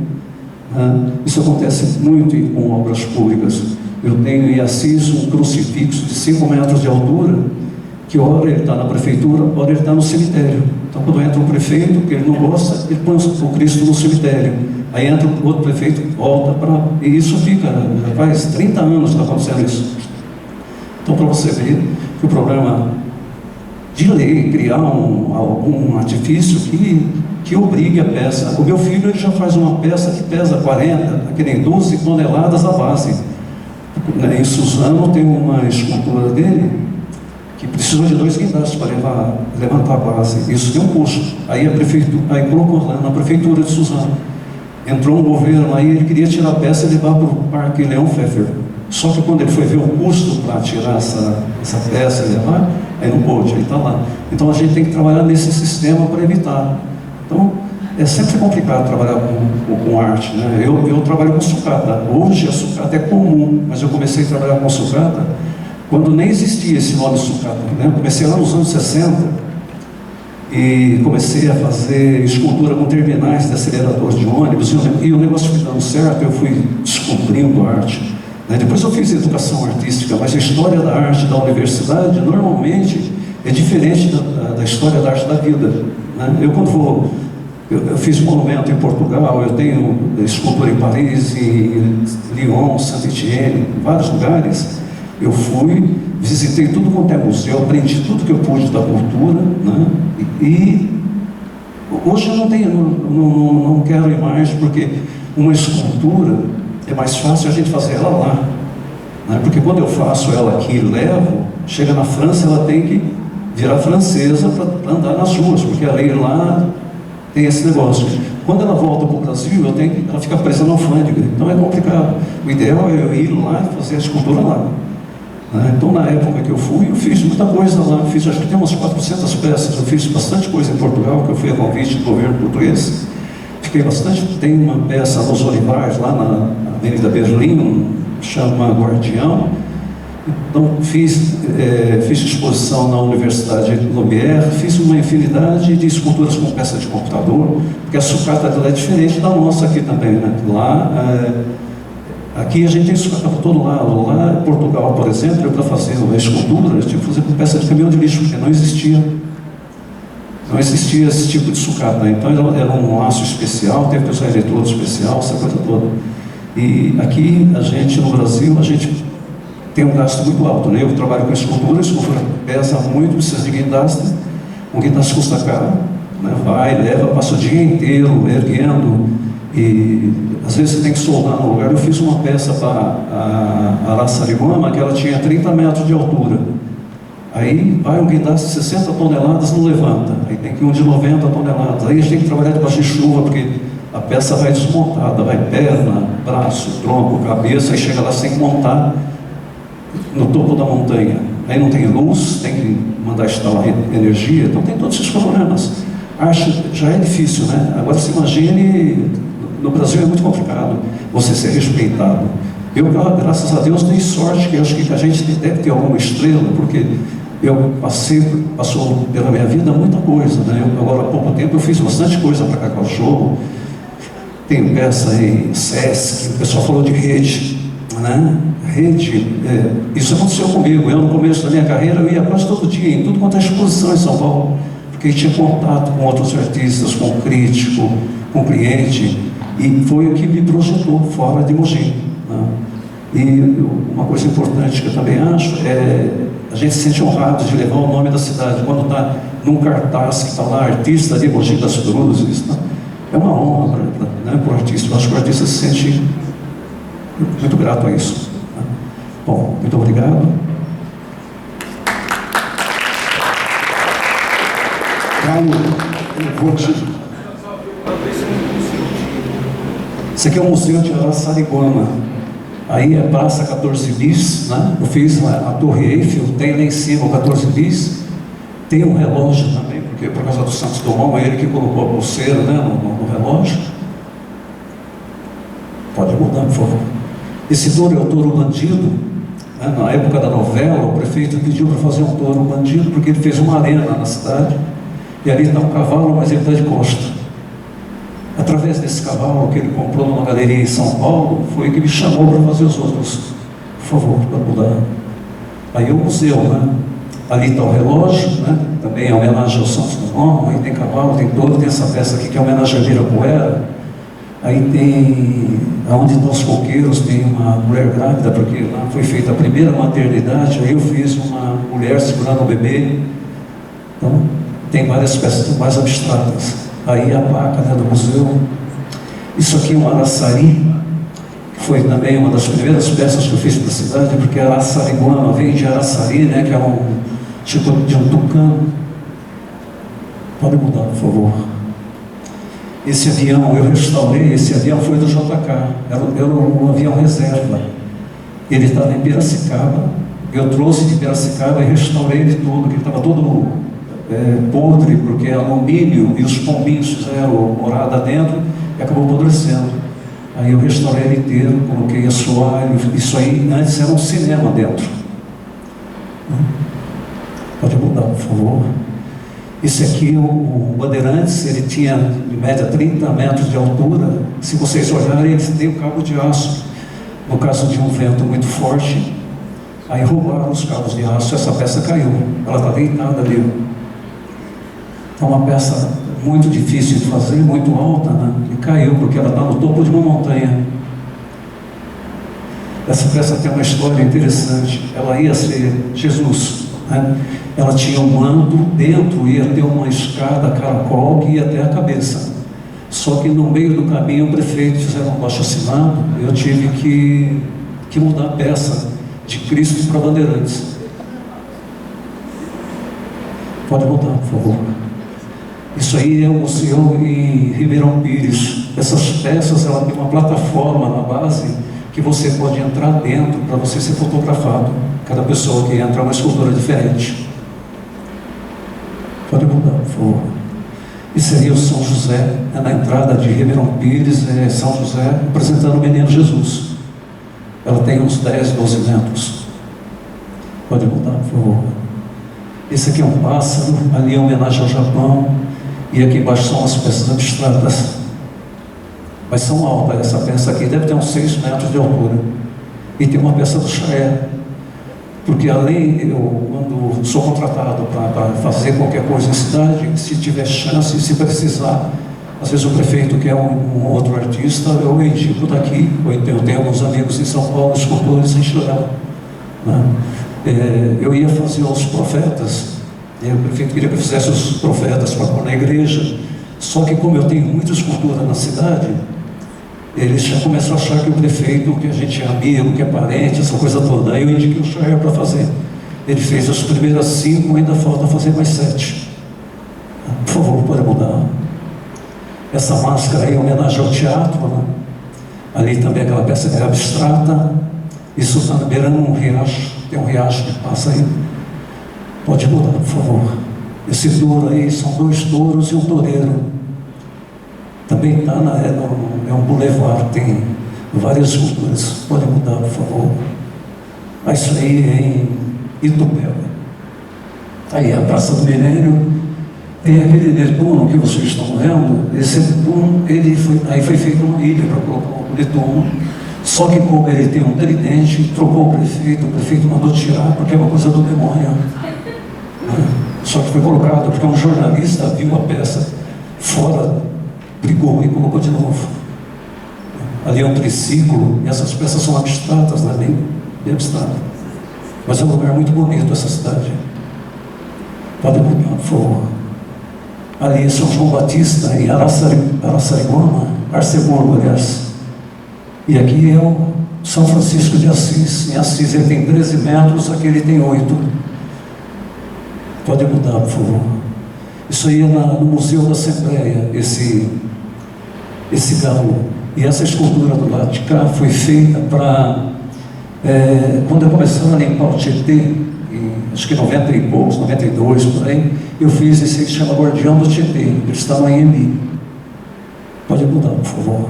Isso acontece muito com obras públicas. Eu tenho em Assis um crucifixo de 5 metros de altura, que ora ele está na prefeitura, ora ele está no cemitério. Então, quando entra um prefeito, que ele não gosta, ele põe o Cristo no cemitério. Aí entra outro prefeito, volta para... E isso fica, já faz 30 anos que está acontecendo isso. Então, para você ver que o problema de lei, criar algum artifício que obrigue a peça. O meu filho ele já faz uma peça que pesa 40, que nem 12 toneladas a base. Em Suzano tem uma escultura dele que precisou de 2 guindastes para levantar a base. Isso tem um custo. Aí colocou lá na prefeitura de Suzano. Entrou um governo aí, ele queria tirar a peça e levar para o Parque Leão Pfeffer. Só que quando ele foi ver o custo para tirar essa peça e levar, aí não pôde, aí está lá. Então a gente tem que trabalhar nesse sistema para evitar. Então é sempre complicado trabalhar com arte, né? Eu trabalho com sucata. Hoje a sucata é comum, mas eu comecei a trabalhar com sucata quando nem existia esse nome sucata, né? Eu comecei lá nos anos 60 e comecei a fazer escultura com terminais de acelerador de ônibus e o negócio foi dando certo, eu fui descobrindo a arte. Depois eu fiz educação artística, mas a história da arte da universidade normalmente é diferente da história da arte da vida. Eu quando vou, eu fiz monumento em Portugal, eu tenho escultura em Paris, em Lyon, Saint-Étienne, em vários lugares. Eu fui, visitei tudo quanto é museu, aprendi tudo que eu pude da cultura, né? E hoje eu não quero ir mais, porque uma escultura é mais fácil a gente fazer ela lá, né? Porque quando eu faço ela aqui e levo, chega na França, ela tem que virar francesa para andar nas ruas, porque a lei lá tem esse negócio. Quando ela volta para o Brasil, ela fica presa na alfândega, então é complicado. O ideal é eu ir lá e fazer a escultura lá, né? Então na época que eu fui, eu fiz muita coisa lá, acho que tem umas 400 peças, eu fiz bastante coisa em Portugal, que eu fui a convite do governo português. Fiquei bastante, tem uma peça nos Olivais, lá na Avenida Berlim, chama Guardião. Então fiz exposição na Universidade de Lumière, fiz uma infinidade de esculturas com peça de computador, porque a sucata é diferente da nossa aqui também, né? Lá, aqui a gente tem sucata por todo lado. Lá em Portugal, por exemplo, para fazer uma escultura, eu tive que fazer com peça de caminhão de lixo, porque não existia esse tipo de sucata, então era um aço especial, teve que usar eletrodo especial, essa coisa toda. E aqui, no Brasil, a gente tem um gasto muito alto, né? Eu trabalho com escultura, a escultura pesa muito, precisa de guindaste, um guindaste custa caro, né? Vai, leva, passa o dia inteiro erguendo, e às vezes você tem que soldar no lugar. Eu fiz uma peça para a Araçariguama que ela tinha 30 metros de altura. Aí vai um guindaste de 60 toneladas, não levanta. Aí tem que ir um de 90 toneladas. Aí a gente tem que trabalhar debaixo de chuva, porque a peça vai desmontada, vai perna, braço, tronco, cabeça, aí chega lá sem montar no topo da montanha. Aí não tem luz, tem que mandar instalar energia, então tem todos esses problemas. Acho já é difícil, né? Agora se imagine, no Brasil é muito complicado você ser respeitado. Eu, graças a Deus, dei sorte, que acho que a gente deve ter alguma estrela, porque eu passou pela minha vida muita coisa, né? Agora há pouco tempo eu fiz bastante coisa para Cacau Show, tenho peça em Sesc, o pessoal falou de rede, né? Rede, isso aconteceu comigo. Eu no começo da minha carreira eu ia quase todo dia em tudo quanto é exposição em São Paulo, porque tinha contato com outros artistas, com crítico, com cliente, e foi o que me projetou fora de Mogi, né? E uma coisa importante que eu também acho é a gente se sente honrado de levar o nome da cidade quando está num cartaz que está lá artista de Mogi das Cruzes, né? É uma honra para o artista. Eu acho que o artista se sente muito grato a isso, né? Bom, muito obrigado. Carlos, eu vou te... Esse aqui é o Museu de Araçariguama. Aí é Praça 14 Bis, né? Eu fiz a Torre Eiffel, tem lá em cima o 14 Bis. Tem um relógio também, porque por causa do Santos Dumont, é ele que colocou a pulseira, né, no relógio. Pode mudar, por favor. Esse touro é o touro bandido, né? Na época da novela, o prefeito pediu para fazer um touro bandido, porque ele fez uma arena na cidade, e ali está um cavalo, mas ele está de costa. Através desse cavalo que ele comprou numa galeria em São Paulo, foi que me chamou para fazer os outros. Por favor, para mudar. Aí o museu, né? Ali está o relógio, né? Também é homenagem ao Santos Dumont. Aí tem cavalo, tem touro, tem essa peça aqui que é homenagem a Ibirapuera. Aí tem, aonde estão os coqueiros, tem uma mulher grávida, porque lá foi feita a primeira maternidade. Aí eu fiz uma mulher segurando o bebê. Então, tem várias peças mais abstratas. Aí a placa, né, do museu. Isso aqui é um araçari, que foi também uma das primeiras peças que eu fiz para a cidade, porque Araçariguama vem de araçari, né, que é um tipo de um tucano. Pode mudar, por favor. Esse avião, eu restaurei, esse avião foi do JK, era um avião reserva. Ele estava em Piracicaba, eu trouxe de Piracicaba e restaurei ele todo, que ele estava todo podre, porque alumínio e os pombinhos fizeram morada dentro e acabou apodrecendo. Aí eu restaurei ele inteiro, coloquei assoalho, isso aí antes era um cinema dentro. Pode mudar, por favor. Esse aqui, o Bandeirantes, ele tinha em média 30 metros de altura. Se vocês olharem, ele tem um cabo de aço. No caso de um vento muito forte, aí roubaram os cabos de aço, essa peça caiu. Ela está deitada ali. É uma peça muito difícil de fazer, muito alta, né? E caiu porque ela está no topo de uma montanha. Essa peça tem uma história interessante. Ela ia ser Jesus, né? Ela tinha um manto, dentro ia ter uma escada caracol que ia até a cabeça. Só que no meio do caminho o prefeito fizeram um abaixo-assinado. Eu tive que mudar a peça de Cristo para Bandeirantes. Pode mudar, por favor. Isso aí é um museu em Ribeirão Pires. Essas peças, ela tem uma plataforma na base que você pode entrar dentro para você ser fotografado. Cada pessoa que entra é uma escultura diferente. Pode mudar, por favor. Isso seria o São José, na entrada de Ribeirão Pires, São José apresentando o menino Jesus. Ela tem uns 10, 12 metros. Pode mudar, por favor. Esse aqui é um pássaro, ali é uma homenagem ao Japão. E aqui embaixo são as peças abstratas. Mas são altas. Essa peça aqui deve ter uns 6 metros de altura. E tem uma peça do Chaé. Porque além, eu quando sou contratado para fazer qualquer coisa em cidade, se tiver chance, se precisar, às vezes o prefeito quer um outro artista, eu indico daqui. Eu tenho alguns amigos em São Paulo, escultores em Chorão, né? Eu ia fazer Os Profetas, E o prefeito queria que eu fizesse os profetas para pôr na igreja. Só que como eu tenho muita escultura na cidade, eles já começam a achar que o prefeito, que a gente é amigo, que é parente, essa coisa toda. Aí eu indiquei o Chair para fazer. Ele fez as primeiras 5, ainda falta fazer mais 7. Por favor, pode mudar. Essa máscara aí é homenagem ao teatro, né? Ali também aquela peça é abstrata. Isso está beirando um riacho. Tem um riacho que passa aí. Pode mudar, por favor. Esse touro aí são 2 touros e um toureiro. Também está é um boulevard, tem várias esculturas. Pode mudar, por favor. Isso aí é em Itupeva. Aí a Praça do Milênio. Tem aquele Netuno que vocês estão vendo. Esse Netuno, aí foi feito uma ilha para colocar o Netuno. Só que como ele tem um tridente, trocou o prefeito mandou tirar, porque é uma coisa do demônio. Só que foi colocado, porque um jornalista viu a peça fora, brigou e colocou de novo. Ali é um triciclo, e essas peças são abstratas, né? Bem abstratas. Mas é um lugar muito bonito, essa cidade. Pode mudar, por favor. Ali é São João Batista, em Araçariguama, Arceburgo, aliás. E aqui é o São Francisco de Assis. Em Assis ele tem 13 metros, aqui ele tem 8. Pode mudar, por favor. Isso aí é no Museu da Assembleia, esse galo. E essa escultura do lado de cá foi feita para... quando eu começava a limpar o Tietê, acho que 90 e poucos, 92, por aí, eu fiz esse que se chama Guardião do Tietê. Ele está no AMB. Pode mudar, por favor.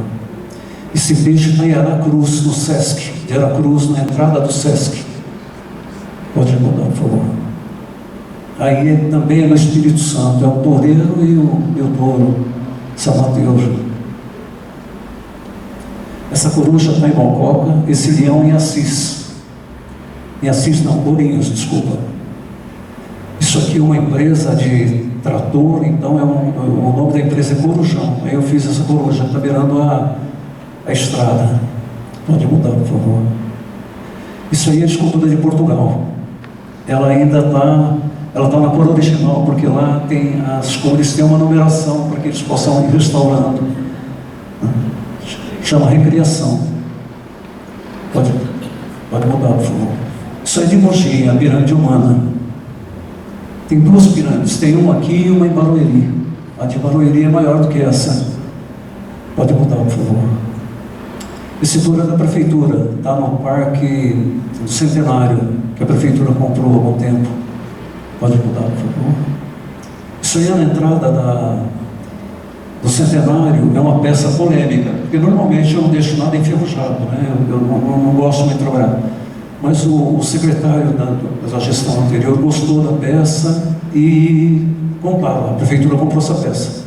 Esse peixe está em Aracruz, no Sesc. De Aracruz, na entrada do Sesc. Pode mudar, por favor. Aí também é no Espírito Santo. É o toureiro e o touro, São Mateus. Essa coruja está em Mococa. Esse leão em Assis. Em Assis não, Ourinhos, desculpa. Isso aqui é uma empresa de trator, então o nome da empresa é Corujão. Aí eu fiz essa coruja, está virando a estrada. Pode mudar, por favor. Isso aí é a escultura de Portugal. Ela ainda está na cor original, porque lá tem as cores, tem uma numeração para que eles possam ir restaurando. Chama Recriação. Pode mudar, por favor. Isso é de Mogi, a pirâmide humana. Tem 2 pirâmides, tem uma aqui e uma em Barueri. A de Barueri é maior do que essa. Pode mudar, por favor. Esse tour é da prefeitura, está no Parque do Centenário, que a prefeitura comprou há algum tempo. Pode mudar, por favor. Isso aí é na entrada do Centenário, é uma peça polêmica, porque normalmente eu não deixo nada enferrujado, né? Eu não gosto muito de trabalhar. Mas o secretário da gestão anterior gostou da peça e comprava. A prefeitura comprou essa peça.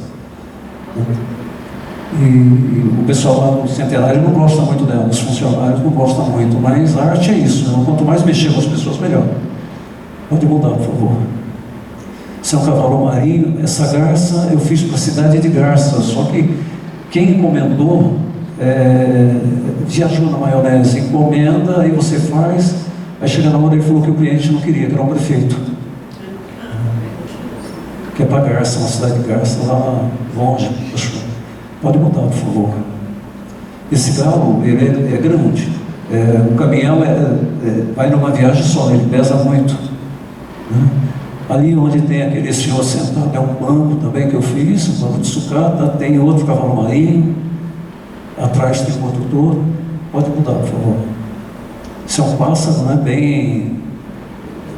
E o pessoal lá no Centenário não gosta muito dela, os funcionários não gostam muito, mas a arte é isso, né? Quanto mais mexer com as pessoas, melhor. Pode mudar, por favor. Esse é um cavalo marinho. Essa garça eu fiz para a cidade de Garça, só que quem encomendou viajou na maionese, encomenda, aí você faz, aí chega na hora ele falou que o cliente não queria, que era um prefeito. Que é para Garça, uma cidade de Garça, lá longe. Pode mudar, por favor. Esse galo, ele é grande. O caminhão vai numa viagem só, ele pesa muito. Ali onde tem aquele senhor sentado, é um banco também que eu fiz, um banco de sucata, tem outro cavalo marinho, atrás tem um outro touro. Pode mudar, por favor. Isso é um pássaro, né?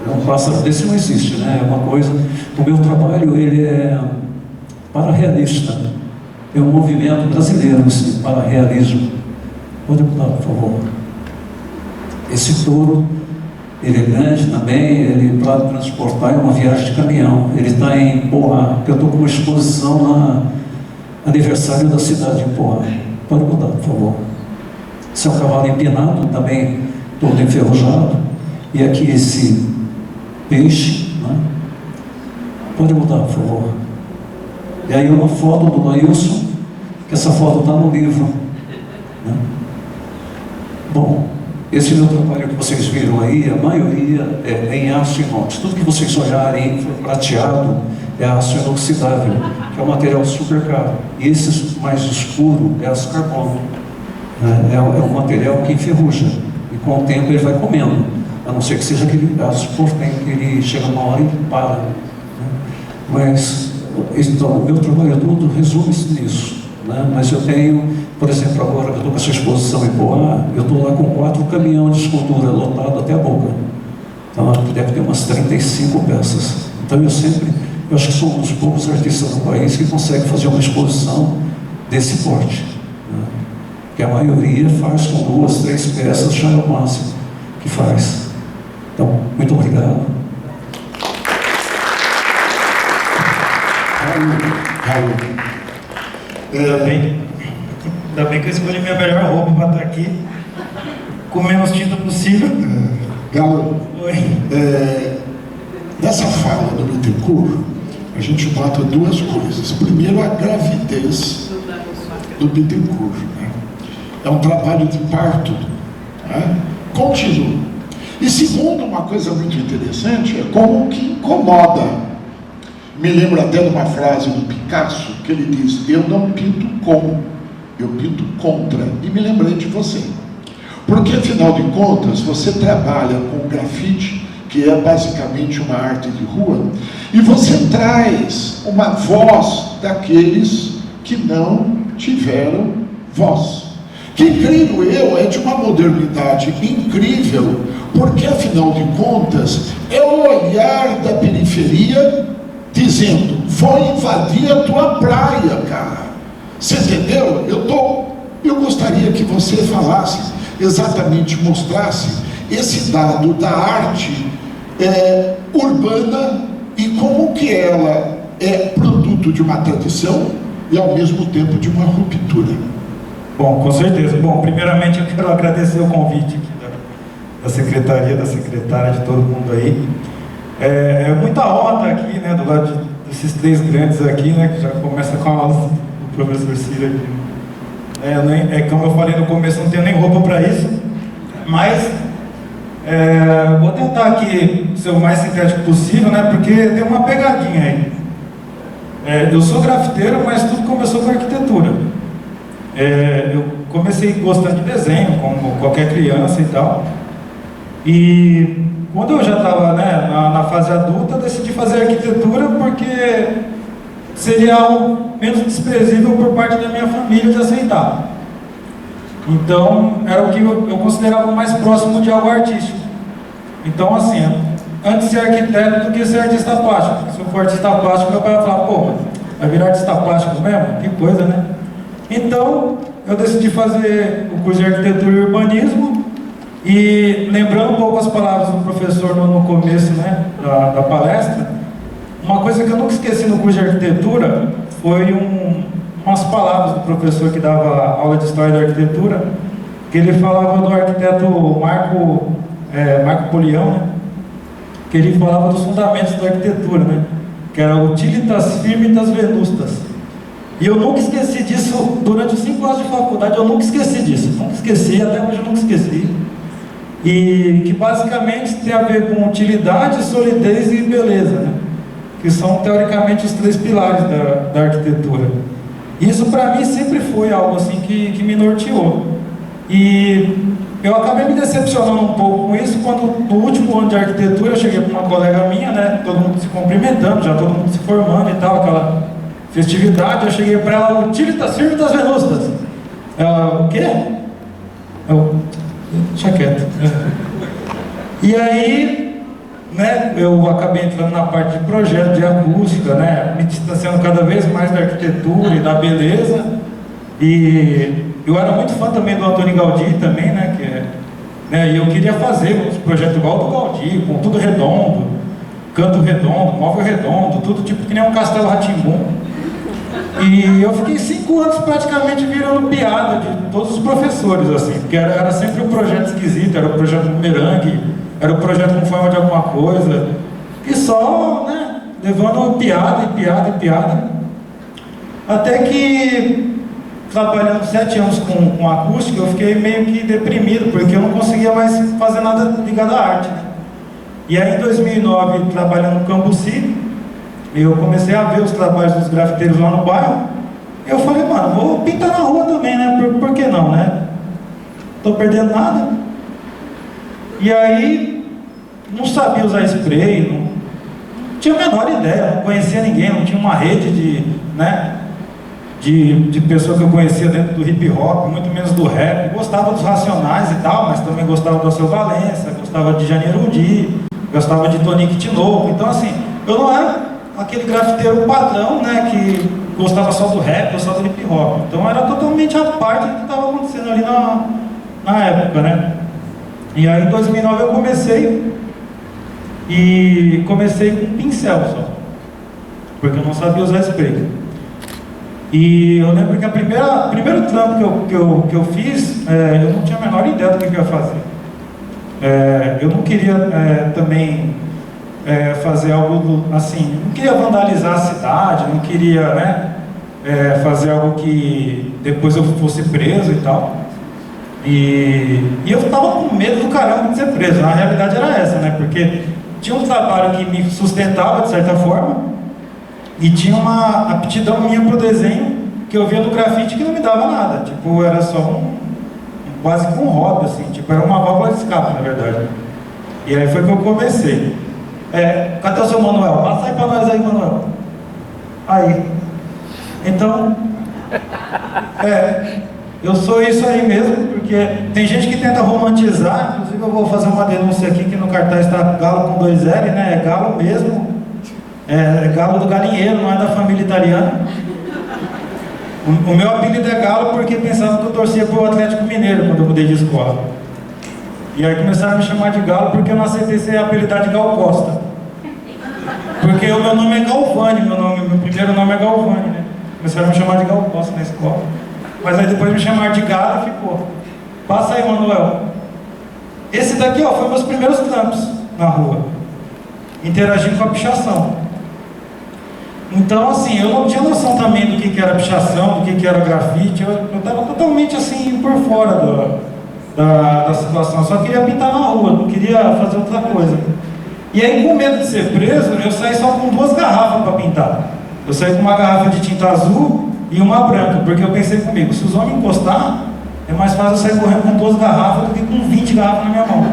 Um pássaro desse não existe, né? É uma coisa... O meu trabalho, ele é pararealista. É um movimento brasileiro, esse pararealismo. Pode mudar, por favor. Esse touro, ele é grande também, ele para transportar é uma viagem de caminhão. Ele está em Poá, que eu estou com uma exposição no aniversário da cidade de Poá. Pode mudar, por favor. Esse é um cavalo empinado, também todo enferrujado. E aqui esse peixe, né? Pode mudar, por favor. E aí uma foto do Lailson, que essa foto está no livro. Né? Bom, Esse meu trabalho que vocês viram aí, a maioria é em aço inox. Tudo que vocês olharem prateado é aço inoxidável, que é um material super caro. E esse mais escuro é aço carbono. É um material que enferruja. E com o tempo ele vai comendo. A não ser que seja aquele aço portenho que ele chega uma hora e para. Né? Mas, então, o meu trabalho todo resume-se nisso. Né? Mas eu tenho, por exemplo, agora que eu estou com essa exposição em Poá, eu estou lá com 4 caminhões de escultura lotado até a boca. Então deve ter umas 35 peças. Então eu acho que sou um dos poucos artistas do país que consegue fazer uma exposição desse porte. Né? Que a maioria faz com 2, 3 peças, já é o máximo que faz. Então, muito obrigado. Raul. Ainda bem que eu escolhi minha melhor roupa para estar aqui, com menos tinta possível. Galo, Oi. nessa fala do Bittencourt, a gente nota 2 coisas. Primeiro, a gravidez do Bittencourt. Né? É um trabalho de parto, né? Contínuo. E segundo, uma coisa muito interessante, é como que incomoda. Me lembro até de uma frase do Picasso, que ele diz: eu não pinto com, eu pinto contra. E me lembrei de você. Porque, afinal de contas, você trabalha com grafite, que é basicamente uma arte de rua, e você traz uma voz daqueles que não tiveram voz. Que, creio eu, é de uma modernidade incrível, porque, afinal de contas, é o olhar da periferia dizendo: vou invadir a tua praia, cara. Você entendeu? Eu gostaria que você falasse, exatamente mostrasse esse dado da arte urbana e como que ela é produto de uma tradição e, ao mesmo tempo, de uma ruptura. Bom, com certeza. Bom, primeiramente eu quero agradecer o convite aqui da secretaria, da secretária, de todo mundo aí. É muita honra estar aqui, né, do lado desses 3 grandes aqui, né, que já começa com a aula do professor Ciro aqui. Como eu falei no começo, não tenho nem roupa para isso, mas vou tentar aqui ser o mais sintético possível, né, porque tem uma pegadinha aí. Eu sou grafiteiro, mas tudo começou com arquitetura. Eu comecei gostando de desenho, como qualquer criança e tal. E quando eu já estava, né, na fase adulta, eu decidi fazer arquitetura porque seria algo menos desprezível por parte da minha família de aceitar. Então, era o que eu considerava mais próximo de algo artístico. Então, assim, antes de ser arquiteto do que ser artista plástico. Se eu for artista plástico, meu pai vai falar: pô, vai virar artista plástico mesmo? Que coisa, né? Então, eu decidi fazer o curso de arquitetura e urbanismo. E lembrando um pouco as palavras do professor no começo, né, da palestra, uma coisa que eu nunca esqueci no curso de arquitetura foi umas palavras do professor que dava aula de história da arquitetura, que ele falava do arquiteto Marco Polião, né, que ele falava dos fundamentos da arquitetura, né, que era utilitas firmitas venustas. E eu nunca esqueci disso durante os 5 anos de faculdade. Eu nunca esqueci disso, nunca esqueci, até hoje eu nunca esqueci. E que basicamente tem a ver com utilidade, solidez e beleza, né? Que são teoricamente os 3 pilares da arquitetura. Isso para mim sempre foi algo assim que me norteou. E eu acabei me decepcionando um pouco com isso quando no último ano de arquitetura eu cheguei para uma colega minha, né? Todo mundo se cumprimentando, já todo mundo se formando e tal, aquela festividade. Eu cheguei para ela: utilitas firmitas venustas. Ela: o quê? Deixa quieto. E aí, né, eu acabei entrando na parte de projeto de acústica, né, me distanciando cada vez mais da arquitetura e da beleza. E eu era muito fã também do Antônio Gaudí também, né, e eu queria fazer um projeto igual ao do Gaudí, com tudo redondo, canto redondo, móvel redondo, tudo tipo que nem um castelo Rá-Tim-Bum. E eu fiquei 5 anos praticamente virando piada de todos os professores, assim, porque era sempre um projeto esquisito, era um projeto bumerangue, era um projeto com forma de alguma coisa, e só, né, levando piada e piada e piada, até que trabalhando 7 anos com acústica, eu fiquei meio que deprimido, porque eu não conseguia mais fazer nada ligado à arte, né? E aí em 2009, trabalhando no Cambuci, eu comecei a ver os trabalhos dos grafiteiros lá no bairro. Eu falei, mano, vou pintar na rua também, né? Por que não, né? Tô perdendo nada. E aí, não sabia usar spray, não tinha a menor ideia, não conhecia ninguém, não tinha uma rede de pessoa que eu conhecia dentro do hip hop, muito menos do rap. Gostava dos Racionais e tal, mas também gostava do Alceu Valença, gostava de Janeiro Undi, gostava de Tonique Tinoco. Então assim, eu não era aquele grafiteiro padrão, né, que gostava só do rap, gostava do hip hop. Então era totalmente a parte do que estava acontecendo ali na época, né. E aí em 2009 eu comecei com pincel só, porque eu não sabia usar spray. E eu lembro que primeiro trampo que eu fiz, eu não tinha a menor ideia do que eu ia fazer. Eu não queria também fazer algo assim, não queria vandalizar a cidade, não queria, né, fazer algo que depois eu fosse preso e tal. E eu estava com medo do caramba de ser preso. Na realidade era essa, né, porque tinha um trabalho que me sustentava de certa forma, e tinha uma aptidão minha para o desenho que eu via no grafite que não me dava nada. Tipo, era só quase que um hobby, assim. Tipo, era uma válvula de escape, na verdade. E aí foi que eu comecei. Cadê o seu Manuel? Passa aí para nós aí, Manuel. Aí. Então, eu sou isso aí mesmo, porque tem gente que tenta romantizar. Inclusive eu vou fazer uma denúncia aqui, que no cartaz está Galo com 2 L, né? É Galo mesmo. É Galo do galinheiro, não é da família italiana. O meu apelido é Galo porque pensavam que eu torcia pro Atlético Mineiro quando eu mudei de escola. E aí começaram a me chamar de Galo porque eu não aceitei ser apelidado de Gal Costa. Porque o meu nome é Galvani, meu primeiro nome é Galvani, né? Começaram a me chamar de Gal Costa na escola. Mas aí depois me chamaram de Galo e ficou. Passa aí, Manuel. Esse daqui, ó, foi meus primeiros trampos na rua, interagindo com a pichação. Então, assim, eu não tinha noção também do que era pichação, do que era grafite. Eu estava totalmente, assim, por fora da situação. Eu só queria pintar na rua, não queria fazer outra coisa. E aí, com medo de ser preso, eu saí só com 2 garrafas para pintar. Eu saí com uma garrafa de tinta azul e uma branca, porque eu pensei comigo, se os homens encostar, é mais fácil eu sair correndo com 2 garrafas do que com 20 garrafas na minha mão.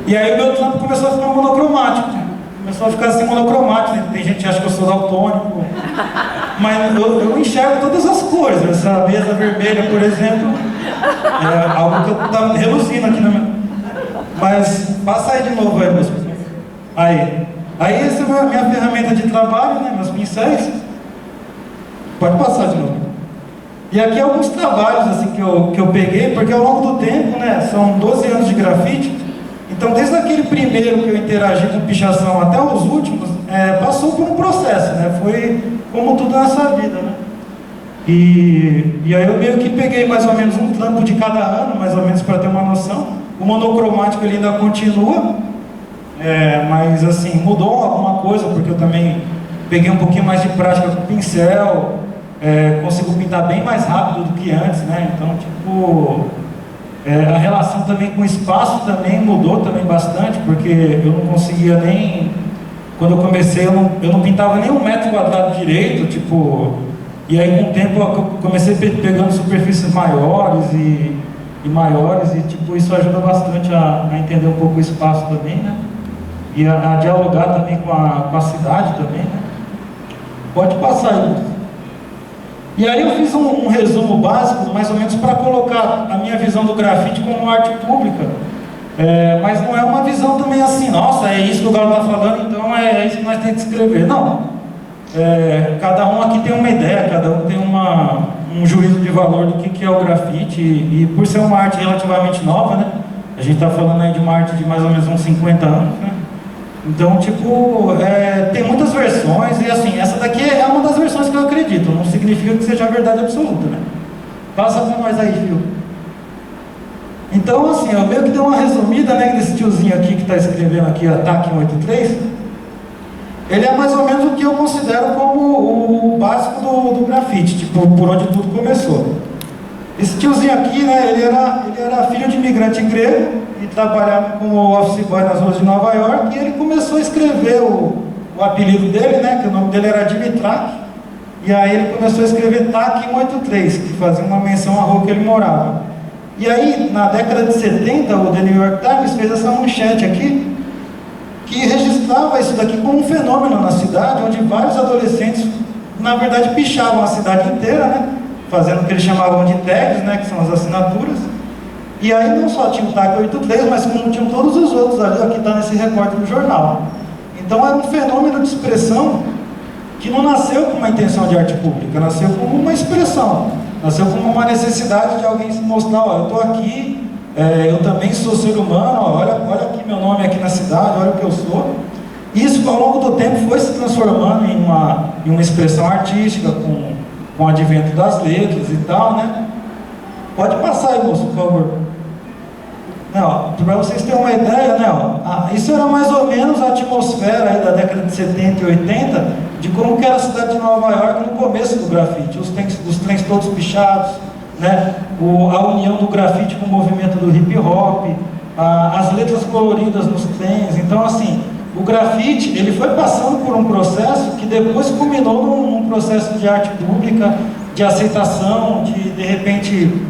E aí o meu trampo começou a ficar monocromático. Começou a ficar assim monocromático, né? Tem gente que acha que eu sou daltônico, mas eu enxergo todas as cores. Essa mesa vermelha, por exemplo, é algo que eu estava reluzindo aqui na minha... Mas passa aí de novo aí, meus pessoal. Aí essa é a minha ferramenta de trabalho, né? Meus pincéis. Pode passar de novo. E aqui alguns trabalhos assim que eu peguei, porque ao longo do tempo, né? São 12 anos de grafite. Então, desde aquele primeiro que eu interagi com pichação até os últimos, passou por um processo, né? Foi como tudo nessa vida, né? E aí eu meio que peguei mais ou menos um trampo de cada ano, mais ou menos para ter uma noção. O monocromático ele ainda continua, mas assim, mudou alguma coisa, porque eu também peguei um pouquinho mais de prática com pincel, consigo pintar bem mais rápido do que antes, né? Então, tipo... a relação também com o espaço também mudou também bastante, porque eu não conseguia nem... Quando eu comecei, eu não pintava nem 1 metro quadrado direito, tipo... E aí com o tempo eu comecei pegando superfícies maiores e maiores, e tipo, isso ajuda bastante a entender um pouco o espaço também, né? E a dialogar também com a cidade também, né? Pode passar aí. E aí eu fiz um resumo básico, mais ou menos para colocar a minha visão do grafite como arte pública. Mas não é uma visão também assim, nossa, é isso que o Galo está falando, então é isso que nós temos que escrever. Não. Cada um aqui tem uma ideia, cada um tem um juízo de valor do que é o grafite, e por ser uma arte relativamente nova, né? A gente está falando aí de uma arte de mais ou menos uns 50 anos, né? Então, tipo, tem muitas versões, e assim, essa daqui é uma das versões que eu acredito, não significa que seja a verdade absoluta, né? Passa para nós aí, Fio. Então, assim, eu meio que dei uma resumida, né, desse tiozinho aqui que está escrevendo aqui Ataque 183. ele é mais ou menos o que eu considero como o básico do grafite, tipo, por onde tudo começou. Esse tiozinho aqui, né, ele era filho de imigrante grego e trabalhava como office boy nas ruas de Nova York, e ele começou a escrever o apelido dele, né, que o nome dele era Dimitrak, e aí ele começou a escrever TAC 183, que fazia uma menção à rua que ele morava. E aí, na década de 70, o The New York Times fez essa manchete aqui, que registrava isso daqui como um fenômeno na cidade, onde vários adolescentes, na verdade, pichavam a cidade inteira, né, fazendo o que eles chamavam de tags, né, que são as assinaturas. E aí não só tinha o TAC 83, mas como tinham todos os outros ali, ó, que está nesse recorte do jornal. Então era um fenômeno de expressão que não nasceu com uma intenção de arte pública, nasceu como uma expressão, nasceu como uma necessidade de alguém se mostrar, ó, eu estou aqui, eu também sou ser humano, ó, olha aqui meu nome aqui na cidade, olha o que eu sou. Isso ao longo do tempo foi se transformando em uma expressão artística, com o advento das letras e tal, né? Pode passar aí, moço, por favor. Para vocês terem uma ideia, né, isso era mais ou menos a atmosfera aí da década de 70 e 80 de como que era a cidade de Nova York no começo do grafite, os trens todos pichados, né, a união do grafite com o movimento do hip hop, as letras coloridas nos trens. Então, assim, o grafite ele foi passando por um processo que depois culminou num processo de arte pública, de aceitação, de repente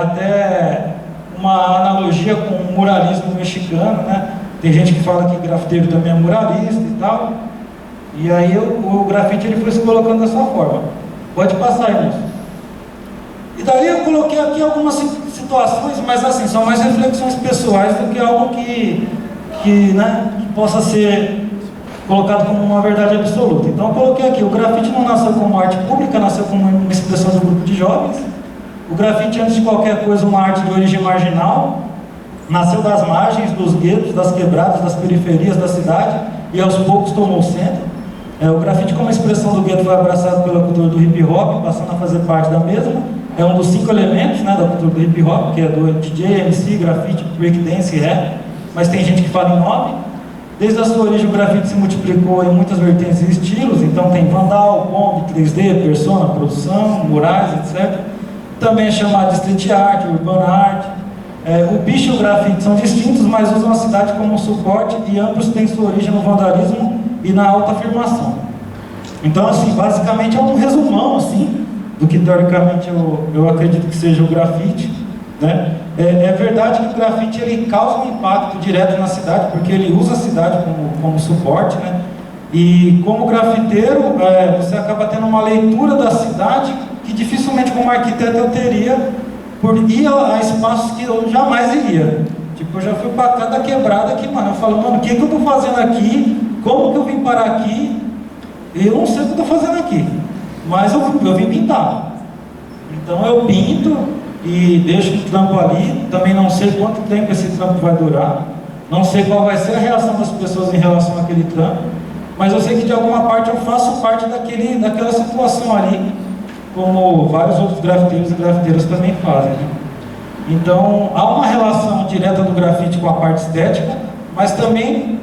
até uma analogia com o muralismo mexicano, né? Tem gente que fala que grafiteiro também é muralista e tal. E aí o grafite ele foi se colocando dessa forma. Pode passar, irmãos. E daí eu coloquei aqui algumas situações, mas assim, são mais reflexões pessoais do que algo que possa ser colocado como uma verdade absoluta. Então eu coloquei aqui, o grafite não nasceu como arte pública, nasceu como uma expressão do grupo de jovens. O grafite, antes de qualquer coisa, uma arte de origem marginal, nasceu das margens, dos guetos, das quebradas, das periferias da cidade, e aos poucos tomou o centro. O grafite, como expressão do gueto, foi abraçado pela cultura do hip hop, passando a fazer parte da mesma. É um dos 5 elementos, né, da cultura do hip hop, que é do DJ, MC, grafite, breakdance e rap, mas tem gente que fala em 9. Desde a sua origem, o grafite se multiplicou em muitas vertentes e estilos, então tem vandal, bomb, 3D, persona, produção, murais, etc. Também é chamado de street art, urban art. O piche e o grafite são distintos, mas usam a cidade como suporte, e ambos têm sua origem no vandalismo e na autoafirmação. Então, assim, basicamente é um resumão, assim, do que teoricamente eu acredito que seja o grafite, né? É verdade que o grafite ele causa um impacto direto na cidade, porque ele usa a cidade como suporte, né? E como grafiteiro, você acaba tendo uma leitura da cidade que dificilmente como arquiteto eu teria por ir a espaços que eu jamais iria. Tipo, eu já fui para cada quebrada aqui, mano, eu falo, mano, o que eu estou fazendo aqui? Como que eu vim parar aqui? Eu não sei o que eu estou fazendo aqui, mas eu vim pintar. Então eu pinto e deixo um trampo ali, também não sei quanto tempo esse trampo vai durar, não sei qual vai ser a reação das pessoas em relação àquele trampo, mas eu sei que de alguma parte eu faço parte daquela situação ali, como vários outros grafiteiros e grafiteiras também fazem, né? Então, há uma relação direta do grafite com a parte estética, mas também,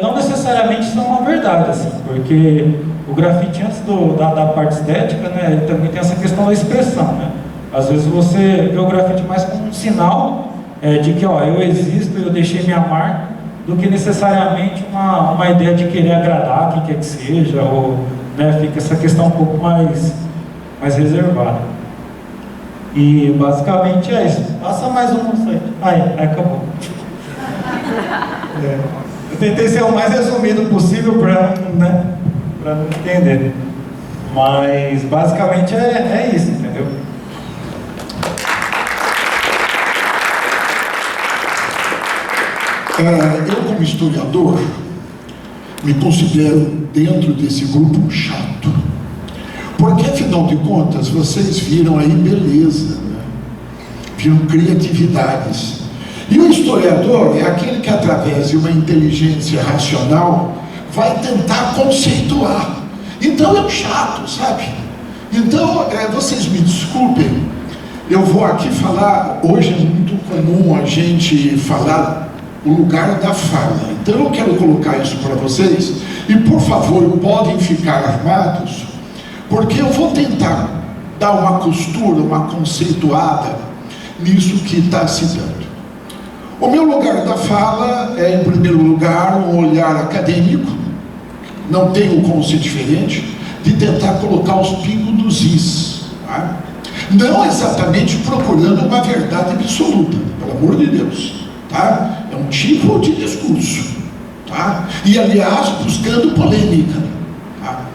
não necessariamente isso é uma verdade, assim, porque o grafite, antes da parte estética, né, ele também tem essa questão da expressão, né? Às vezes você vê o grafite mais como um sinal de que, ó, eu existo, eu deixei minha marca, do que necessariamente uma ideia de querer agradar quem quer que seja, ou, né, fica essa questão um pouco mais reservada. E basicamente é isso. Passa mais um site. Aí acabou. Eu tentei ser o mais resumido possível para não entender. Mas basicamente é isso, entendeu? Eu, como historiador, me considero dentro desse grupo chato. Porque, afinal de contas, vocês viram aí beleza, né? Viram criatividades. E o historiador é aquele que, através de uma inteligência racional, vai tentar conceituar. Então é um chato, sabe? Então, vocês me desculpem, eu vou aqui falar, hoje é muito comum a gente falar o lugar da fala. Então eu quero colocar isso para vocês E por favor, podem ficar armados, porque eu vou tentar dar uma costura, uma conceituada nisso que está se dando. O meu lugar da fala é, em primeiro lugar, um olhar acadêmico, não tenho como ser diferente, de tentar colocar os pingos nos is, tá? Não exatamente procurando uma verdade absoluta, pelo amor de Deus, tá? É um tipo de discurso, tá? E aliás, buscando polêmica, tá?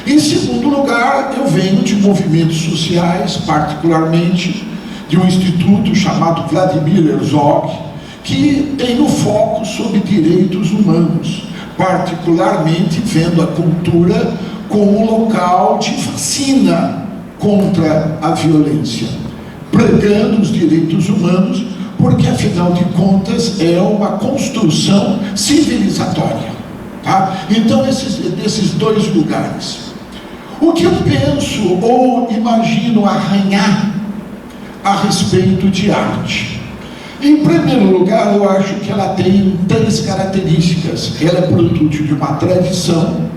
Em segundo lugar, eu venho de movimentos sociais, particularmente de um instituto chamado Vladimir Herzog, que tem no foco sobre direitos humanos, particularmente vendo a cultura como um local de vacina contra a violência, pregando os direitos humanos, porque afinal de contas é uma construção civilizatória, tá? Então esses dois lugares. O que eu penso ou imagino arranhar a respeito de arte? Em primeiro lugar, eu acho que ela tem 3 características. Ela é produto de uma tradição,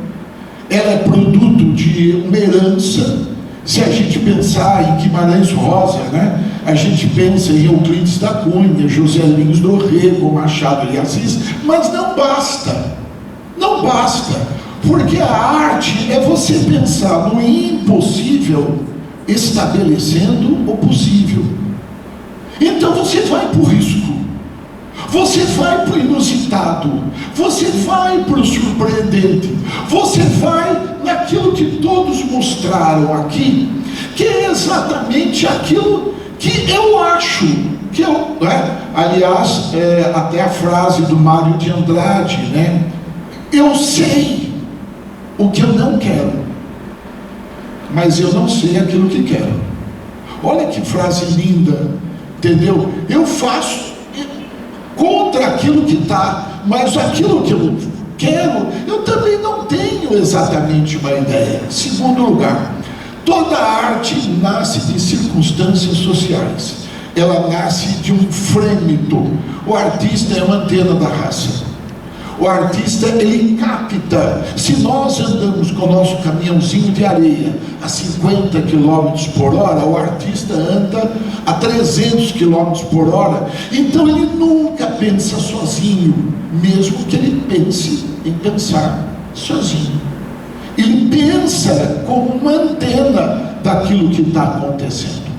ela é produto de uma herança. Se a gente pensar em Guimarães Rosa, né, a gente pensa em Euclides da Cunha, José Lins do Rego, Machado de Assis, mas não basta, não basta, porque a arte é você pensar no impossível estabelecendo o possível. Então você vai para o risco, você vai para o inusitado, você vai para o surpreendente, você vai naquilo que todos mostraram aqui, que é exatamente aquilo que eu acho, que eu, né? Aliás, até a frase do Mário de Andrade, né? Eu sei o que eu não quero, mas eu não sei aquilo que quero. Olha que frase linda. Entendeu? Eu faço contra aquilo que está, mas aquilo que eu quero, eu também não tenho exatamente uma ideia. Segundo lugar, toda arte nasce de circunstâncias sociais. Ela nasce de um frêmito. O artista é uma antena da raça. O artista, ele capta. Se nós andamos com o nosso caminhãozinho de areia a 50 km por hora, o artista anda a 300 km por hora. Então ele nunca pensa sozinho, mesmo que ele pense em pensar sozinho. Ele pensa como uma antena daquilo que está acontecendo.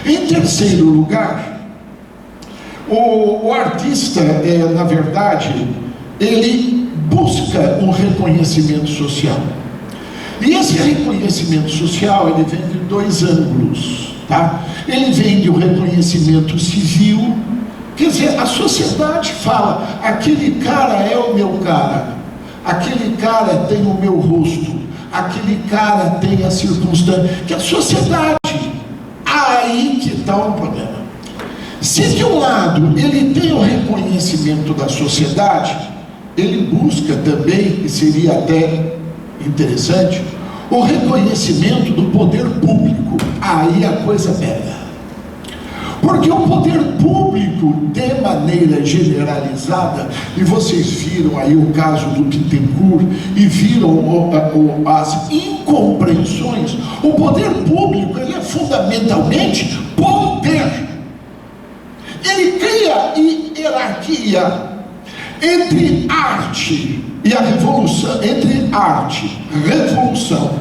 Em terceiro lugar, o artista, na verdade, ele busca um reconhecimento social. E esse reconhecimento social, ele vem de 2 ângulos, tá? Ele vem de um reconhecimento civil, quer dizer, a sociedade fala, aquele cara é o meu cara, aquele cara tem o meu rosto, aquele cara tem a circunstância, que a sociedade, aí que está o problema. Se de um lado ele tem o reconhecimento da sociedade, ele busca também, e seria até interessante, o reconhecimento do poder público. Aí a coisa pega. Porque o poder público, de maneira generalizada, e vocês viram aí o caso do Bittencourt, e viram as incompreensões, o poder público, ele é fundamentalmente poder. Ele cria hierarquia entre arte e a revolução, entre arte, revolução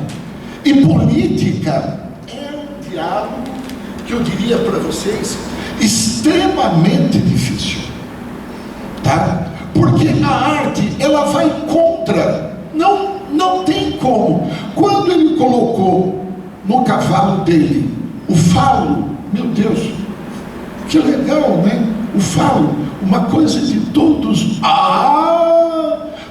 e política. É um diálogo que eu diria para vocês extremamente difícil, tá? Porque a arte, ela vai contra, não tem como. Quando ele colocou no cavalo dele o falo, meu Deus, que legal, né? O falo, uma coisa de todos,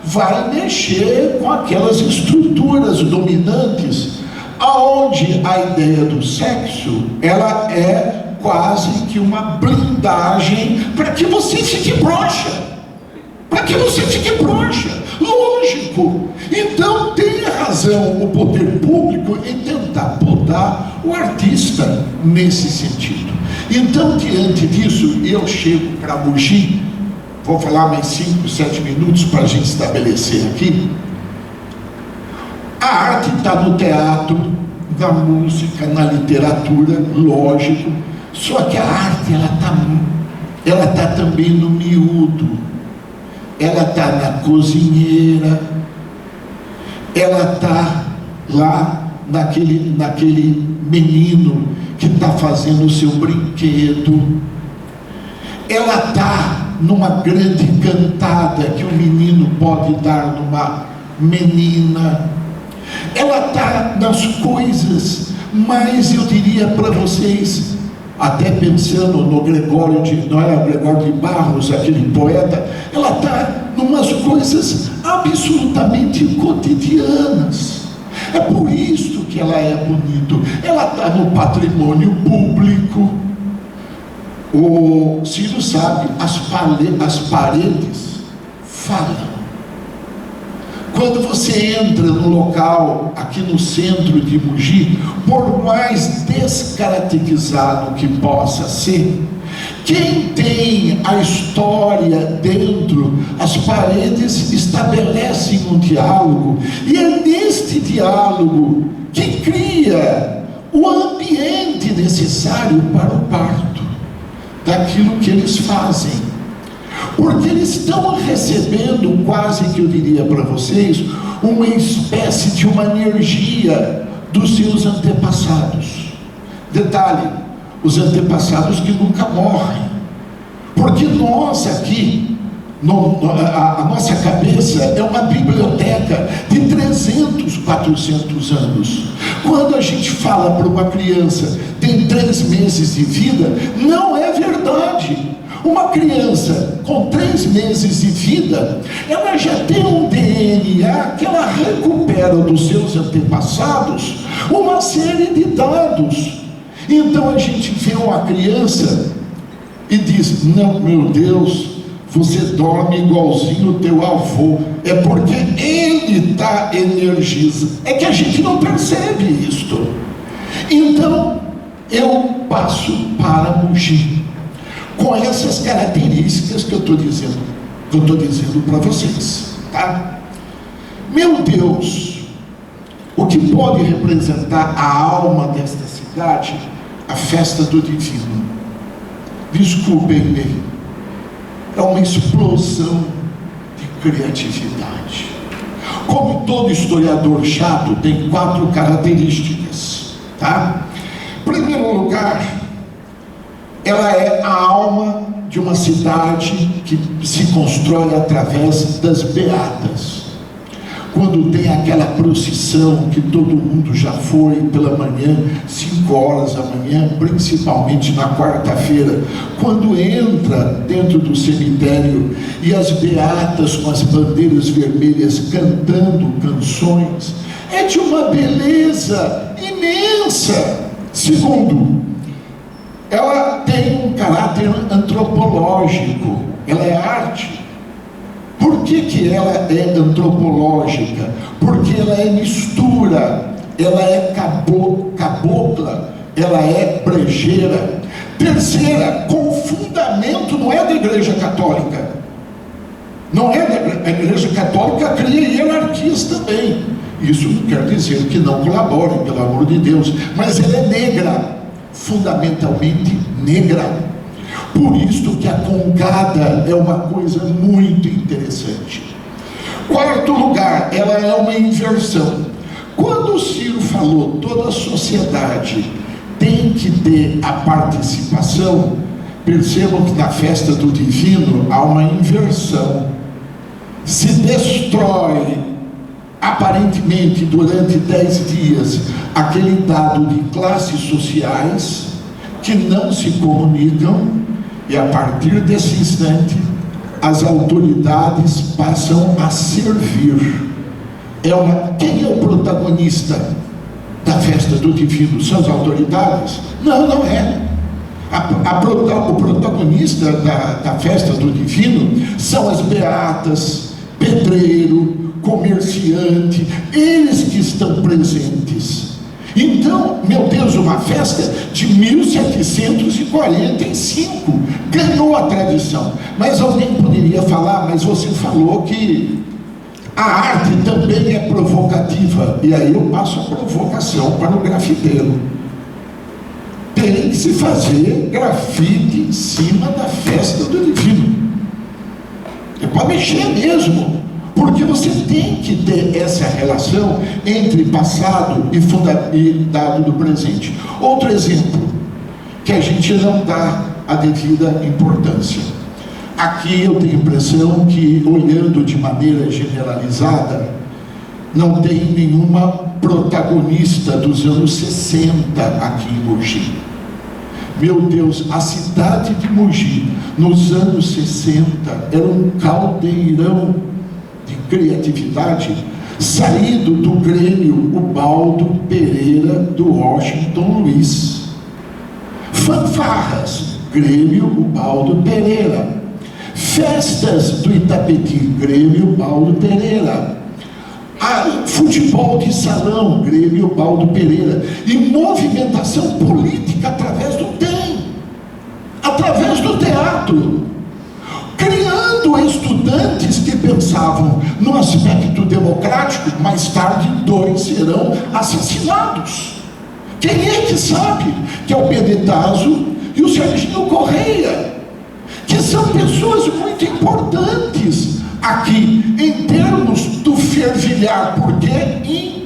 vai mexer com aquelas estruturas dominantes, aonde a ideia do sexo, ela é quase que uma blindagem para que você fique broxa, lógico. Então tem razão o poder público em tentar podar o artista nesse sentido. Então, diante disso, eu chego para Mogi, vou falar mais 5, 7 minutos para a gente estabelecer aqui. A arte está no teatro, na música, na literatura, lógico. Só que a arte, ela tá também no miúdo. Ela está na cozinheira. Ela está lá naquele menino que está fazendo o seu brinquedo. Ela está numa grande cantada que o menino pode dar numa menina. Ela está nas coisas, mas eu diria para vocês, até pensando no Gregório de Barros, aquele poeta, ela está numas coisas absolutamente cotidianas. É por isso que ela é bonita. Ela está no patrimônio público. O Ciro sabe, as paredes falam. Quando você entra no local, aqui no centro de Mogi, por mais descaracterizado que possa ser, quem tem a história dentro, as paredes estabelecem um diálogo, e é neste diálogo que cria o ambiente necessário para o parto daquilo que eles fazem. Porque eles estão recebendo, quase que eu diria para vocês, uma espécie de uma energia dos seus antepassados. Detalhe, os antepassados que nunca morrem. Porque nós aqui, a nossa cabeça é uma biblioteca de 300, 400 anos. Quando a gente fala para uma criança, tem 3 meses de vida, não é verdade. Uma criança com 3 meses de vida, ela já tem um DNA que ela recupera dos seus antepassados uma série de dados. Então a gente vê uma criança e diz: não, meu Deus, você dorme igualzinho o teu avô. É porque ele está energizado. É que a gente não percebe isto. Então eu passo para Mogi com essas características que eu estou dizendo para vocês, tá? Meu Deus, o que pode representar a alma desta cidade? A festa do divino. Desculpem-me, é uma explosão de criatividade. Como todo historiador chato, tem 4 características, tá? Em primeiro lugar, ela é a alma de uma cidade que se constrói através das beatas. Quando tem aquela procissão que todo mundo já foi pela manhã, 5 horas da manhã, principalmente na quarta-feira, quando entra dentro do cemitério e as beatas com as bandeiras vermelhas cantando canções, é de uma beleza imensa. Segundo, ela tem um caráter antropológico, ela é arte. Por que ela é antropológica? Porque ela é mistura, ela é cabocla, ela é brejeira. Terceira, com fundamento, não é da Igreja Católica. Não é da Igreja Católica, cria hierarquias também. Isso não quer dizer que não colabore, pelo amor de Deus, mas ela é negra, fundamentalmente negra. Por isso que a congada é uma coisa muito interessante. Quarto lugar, ela é uma inversão. Quando o Ciro falou toda a sociedade tem que ter a participação, percebam que na festa do divino há uma inversão. Se destrói aparentemente durante 10 dias aquele dado de classes sociais que não se comunicam, e a partir desse instante as autoridades passam a servir. Quem é o protagonista da festa do divino? São as autoridades? Não, não é. O protagonista da festa do divino são as beatas, pedreiro, comerciante, eles que estão presentes. Então, meu Deus, uma festa de 1745 ganhou a tradição. Mas alguém poderia falar, mas você falou que A arte também é provocativa, e aí eu passo a provocação para o grafiteiro. Tem que se fazer grafite em cima da festa do divino. É para mexer mesmo, porque você tem que ter essa relação entre passado e dado do presente. Outro exemplo, que a gente não dá a devida importância. Aqui eu tenho a impressão que, olhando de maneira generalizada, não tem nenhuma protagonista dos anos 60 aqui em Mogi. Meu Deus, a cidade de Mogi, nos anos 60, era um caldeirão de criatividade, saído do Grêmio Ubaldo Pereira do Washington Luiz. Fanfarras, Grêmio Ubaldo Pereira. Festas do Itapetí, Grêmio Ubaldo Pereira. Futebol de salão, Grêmio Ubaldo Pereira. E movimentação política através do TEM, através do teatro, criando estudantes que pensavam no aspecto democrático. Mais tarde, 2 serão assassinados. Quem é que sabe? Que é o Benedetto e o Serginho Correia, que são pessoas muito importantes aqui, em termos do fervilhar, porque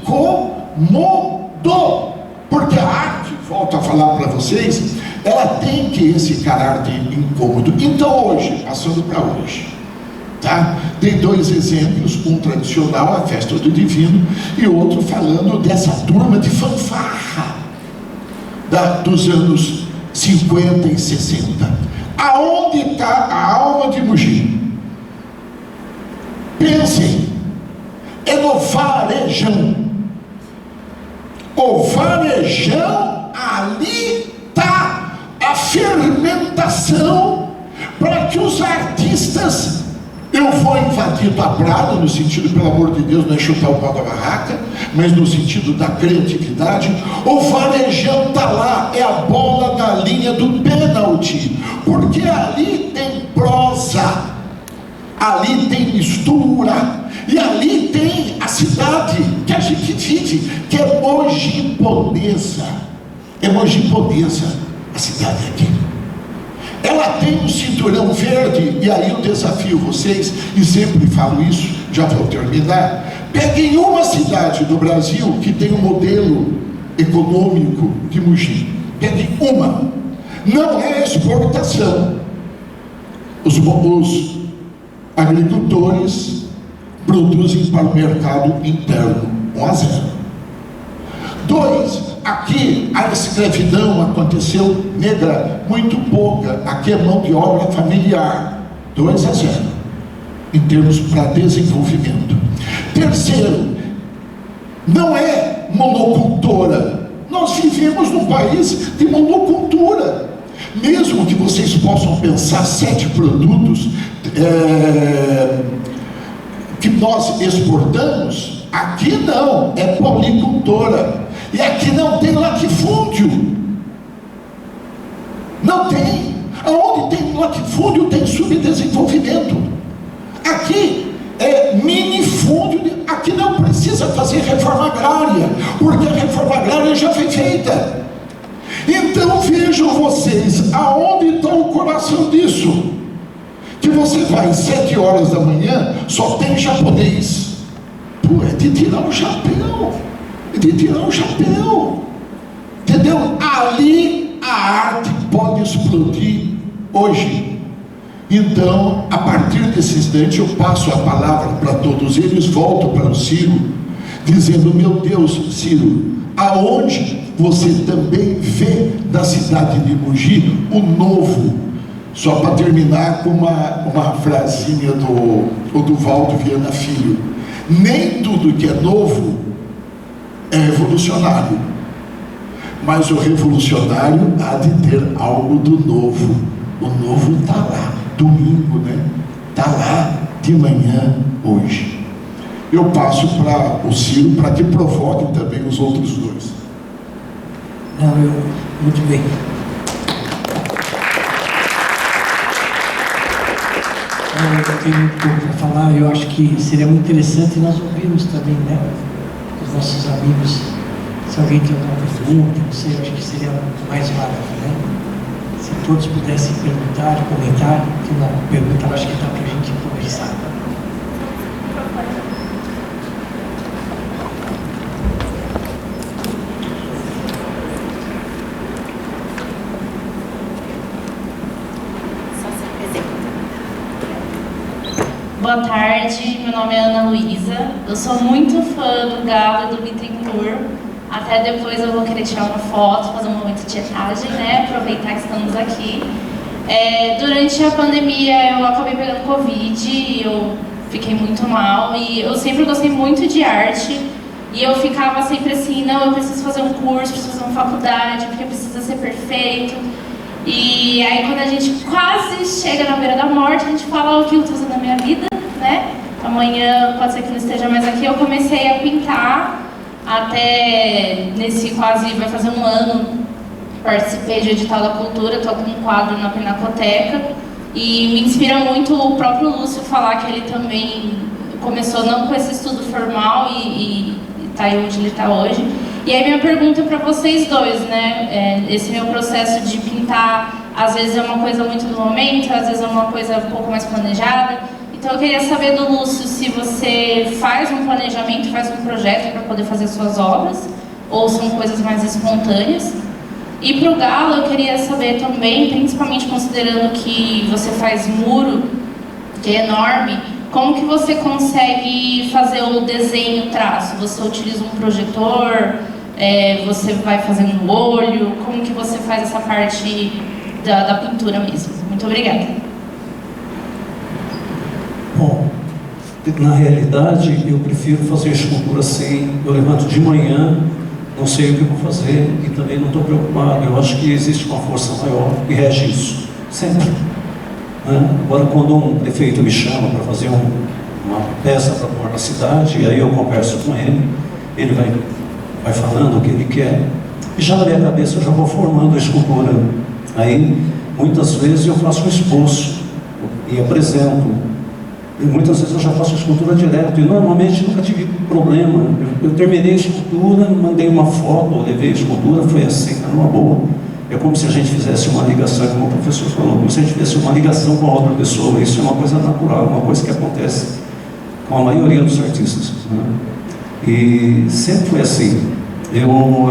incomodou. Porque a arte, volto a falar para vocês, ela tem que esse caráter incômodo. Então hoje, passando para hoje, tá? Tem 2 exemplos, um tradicional, a festa do divino, e outro falando dessa turma de fanfarra dos anos 50 e 60. Aonde está a alma de Mogi? Pensem, é no varejão. O varejão, ali está a fermentação para que os artistas... Eu vou invadir tua prada, no sentido, pelo amor de Deus, não é chutar o pau da barraca, mas no sentido da criatividade. O varejão está lá, é a bola na linha do pênalti, porque ali tem prosa, ali tem mistura, e ali tem a cidade que a gente vive, que é mogiponesa. É mogiponesa a cidade aqui. Ela tem um cinturão verde, e aí eu desafio vocês, e sempre falo isso, já vou terminar. Peguem uma cidade do Brasil que tem um modelo econômico de Mogi. Peguem uma. Não é exportação. Os agricultores produzem para o mercado interno, 1-0. 2, aqui a escravidão aconteceu negra, muito pouca. Aqui é mão de obra familiar, 2-0, em termos para desenvolvimento. Terceiro, não é monocultora. Nós vivemos num país de monocultura. Mesmo que vocês possam pensar 7 produtos que nós exportamos, aqui não, é policultora. E aqui não tem latifúndio. Não tem. Aonde tem latifúndio tem subdesenvolvimento. Aqui é minifúndio. Aqui não precisa fazer reforma agrária, porque a reforma agrária já foi feita. Então vejam vocês, aonde está o coração disso? Que você vai às 7 horas da manhã, só tem japonês. Pô, é de tirar o chapéu. De tirar o chapéu, entendeu? Ali a arte pode explodir hoje. Então, a partir desse instante, eu passo a palavra para todos eles, volto para o Ciro, dizendo: meu Deus, Ciro, aonde você também vê da cidade de Mogi o novo? Só para terminar com uma frasinha do Oduvaldo Viana Filho: nem tudo que é novo é revolucionário, mas o revolucionário há de ter algo do novo. O novo está lá, domingo, né? Está lá de manhã, hoje. Eu passo para o Ciro para que provoque também os outros 2. Não, muito bem. Eu tenho muito pouco para falar, eu acho que seria muito interessante nós ouvirmos também, né, dos nossos amigos, se alguém tem alguma pergunta, não sei, eu acho que seria mais válido, né? Se todos pudessem perguntar, comentar, tem uma pergunta, eu acho que dá para a gente conversar. Boa tarde, meu nome é Ana Luísa, eu sou muito fã do Galo e do Bittencourt, até depois eu vou querer tirar uma foto, fazer um momento de tietagem, né, aproveitar que estamos aqui. Durante a pandemia eu acabei pegando Covid e eu fiquei muito mal e eu sempre gostei muito de arte e eu ficava sempre assim, não, eu preciso fazer um curso, preciso fazer uma faculdade, porque precisa ser perfeito. E aí quando a gente quase chega na beira da morte, a gente fala o que eu estou fazendo na minha vida, né? Amanhã pode ser que não esteja mais aqui. Eu comecei a pintar, até nesse quase, vai fazer um ano, participei de Edital da Cultura, estou com um quadro na Pinacoteca. E me inspira muito o próprio Lúcio falar que ele também começou não com esse estudo formal e está aí onde ele está hoje. E aí minha pergunta para vocês dois, né, esse meu processo de pintar, às vezes é uma coisa muito do momento, às vezes é uma coisa um pouco mais planejada. Então eu queria saber do Lúcio se você faz um planejamento, faz um projeto para poder fazer suas obras, ou são coisas mais espontâneas. E para o Galo eu queria saber também, principalmente considerando que você faz muro, que é enorme, como que você consegue fazer o desenho, o traço? Você utiliza um projetor? Você vai fazendo no olho? Como que você faz essa parte da pintura mesmo? Muito obrigada. Bom, na realidade, eu prefiro fazer escultura assim. Eu levanto de manhã, não sei o que eu vou fazer e também não estou preocupado. Eu acho que existe uma força maior que rege isso, sempre. Agora, quando um prefeito me chama para fazer uma peça para pôr na cidade, e aí eu converso com ele, ele vai falando o que ele quer, e já na minha cabeça eu já vou formando a escultura. Aí, muitas vezes eu faço um esboço e apresento, e muitas vezes eu já faço a escultura direto, e normalmente nunca tive problema. Eu terminei a escultura, mandei uma foto, levei a escultura, foi assim, numa boa. É como se a gente fizesse uma ligação, como o professor falou, como se a gente fizesse uma ligação com a outra pessoa. Isso é uma coisa natural, uma coisa que acontece com a maioria dos artistas, né? E sempre foi assim.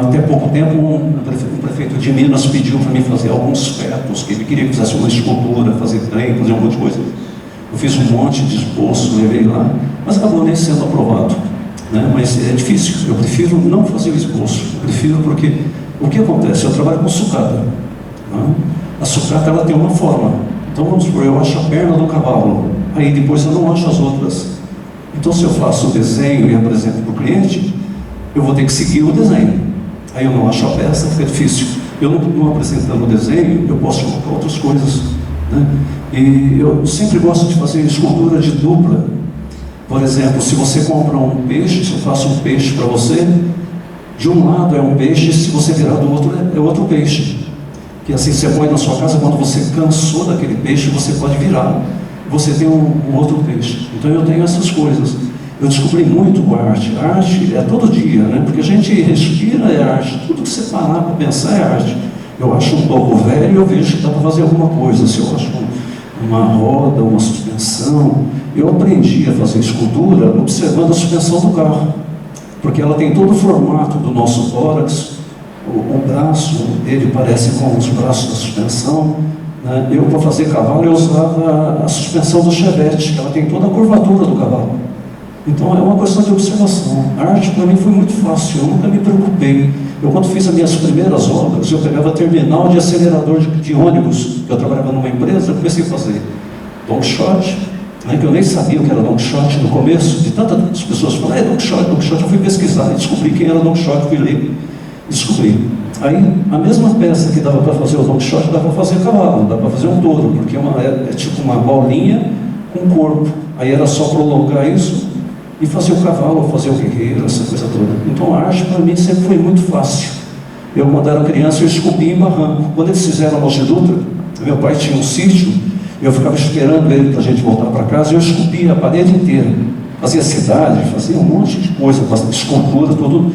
Até pouco tempo, um prefeito de Minas pediu para mim fazer alguns fetos, que ele queria que fizesse uma escultura, fazer trem, fazer um monte de coisa. Eu fiz um monte de esboço, levei lá, mas acabou nem sendo aprovado, né? Mas é difícil, eu prefiro não fazer o esboço, eu prefiro porque... O que acontece? Eu trabalho com sucata, né? A sucata ela tem uma forma. Então vamos supor, eu acho a perna do cavalo, aí depois eu não acho as outras. Então se eu faço o desenho e apresento para o cliente, eu vou ter que seguir o desenho. Aí eu não acho a peça, fica difícil. Eu não apresentando o desenho, eu posso colocar outras coisas, né? E eu sempre gosto de fazer escultura de dupla. Por exemplo, se você compra um peixe, se eu faço um peixe para você, de um lado é um peixe, se você virar do outro é outro peixe. Que assim você põe na sua casa, quando você cansou daquele peixe, você pode virar. Você tem um outro peixe. Então eu tenho essas coisas. Eu descobri muito com a arte. A arte é todo dia, né? Porque a gente respira é arte. Tudo que você parar para pensar é arte. Eu acho um pouco velho e eu vejo que dá para fazer alguma coisa. Se eu acho uma roda, uma suspensão. Eu aprendi a fazer escultura observando a suspensão do carro. Porque ela tem todo o formato do nosso tórax, o braço dele parece com os braços da suspensão, né? Eu, para fazer cavalo, eu usava a suspensão do chevette, que ela tem toda a curvatura do cavalo. Então é uma questão de observação. A arte para mim foi muito fácil, eu nunca me preocupei. Eu, quando fiz as minhas primeiras obras, eu pegava terminal de acelerador de ônibus, eu trabalhava numa empresa, eu comecei a fazer long shot, né, que eu nem sabia o que era Don Quixote no começo, de tantas pessoas falaram, Don Quixote, eu fui pesquisar e descobri quem era Don Quixote, fui ler, descobri. Aí, a mesma peça que dava para fazer o Don Quixote, dava para fazer cavalo, dava para fazer um touro, porque é tipo uma bolinha com corpo. Aí era só prolongar isso e fazer o cavalo, fazer o guerreiro, essa coisa toda. Então a arte para mim sempre foi muito fácil. Eu, quando era criança, eu esculpi em barranco. Quando eles fizeram a Mogi Dutra, meu pai tinha um sítio, Eu ficava esperando ele para a gente voltar para casa e eu esculpia a parede inteira. Fazia cidade, fazia um monte de coisa, escultura, tudo.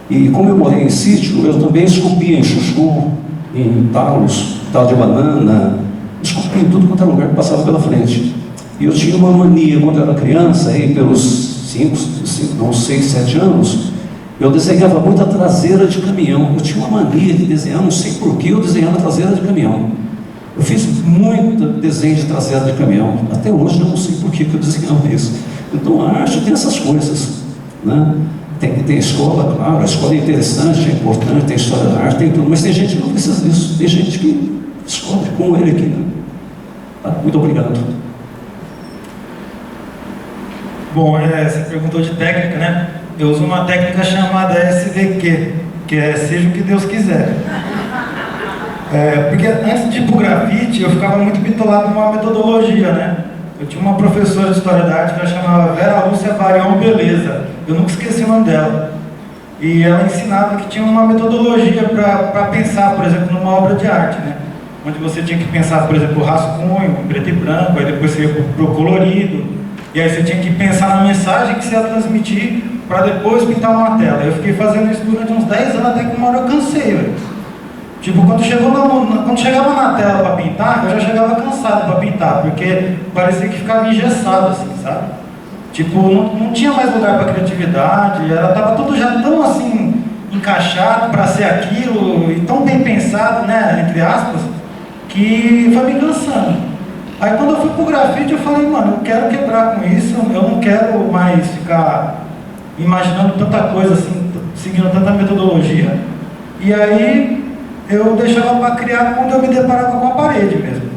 E como eu morei em sítio, eu também esculpia em chuchu, em talos, talo de banana, esculpia em tudo quanto era lugar que passava pela frente. E eu tinha uma mania, quando eu era criança, aí pelos 6, 7 anos, eu desenhava muito a traseira de caminhão. Eu tinha uma mania de desenhar, não sei porquê, eu desenhava a traseira de caminhão. Eu fiz muito desenho de traseira de caminhão. Até hoje eu não sei porquê que eu desenhava isso. Então a arte tem essas coisas, né? Tem escola, claro, a escola é interessante, é importante, tem história da arte, tem tudo, mas tem gente que não precisa disso, tem gente que escolhe, como ele aqui, né? Tá? Muito obrigado. Bom, você perguntou de técnica, né? Eu uso uma técnica chamada SVQ, que é Seja o que Deus quiser. Porque antes de ir pro grafite, eu ficava muito bitolado numa metodologia, né? Eu tinha uma professora de História da Arte que ela chamava Vera Lúcia Barion Beleza. Eu nunca esqueci o nome dela. E ela ensinava que tinha uma metodologia para pensar, por exemplo, numa obra de arte, né? Onde você tinha que pensar, por exemplo, o rascunho, em preto e branco, aí depois você ia pro colorido. E aí você tinha que pensar na mensagem que você ia transmitir para depois pintar uma tela. Eu fiquei fazendo isso durante uns 10 anos, até que uma hora eu cansei, velho. Tipo, quando chegava na tela para pintar, eu já chegava cansado para pintar, porque parecia que ficava engessado, assim, sabe? Tipo, não tinha mais lugar para criatividade, estava tudo já tão assim, encaixado para ser aquilo, e tão bem pensado, né, entre aspas, que foi me cansando. Aí quando eu fui pro grafite, eu falei, mano, eu quero quebrar com isso, eu não quero mais ficar imaginando tanta coisa, assim, seguindo tanta metodologia. E aí eu deixava para criar quando eu me deparava com a parede mesmo.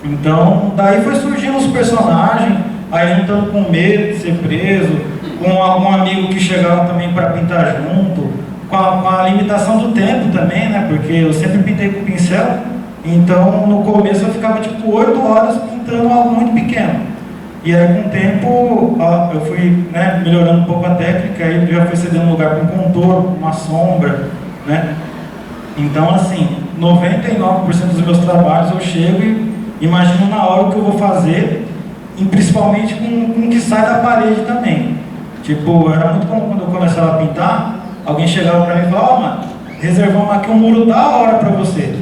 Então, daí foi surgindo os personagens, aí juntando com medo de ser preso, com algum amigo que chegava também para pintar junto, com a limitação do tempo também, né? Porque eu sempre pintei com pincel, então no começo eu ficava tipo 8 horas pintando algo muito pequeno. E aí com o tempo eu fui, né, melhorando um pouco a técnica, aí já fui cedendo lugar para um contorno, uma sombra, né? Então, assim, 99% dos meus trabalhos eu chego e imagino na hora o que eu vou fazer, e principalmente com o que sai da parede também. Tipo, era muito comum quando eu começava a pintar, alguém chegava pra mim e falava, ó, mano, reservamos aqui um muro da hora pra você.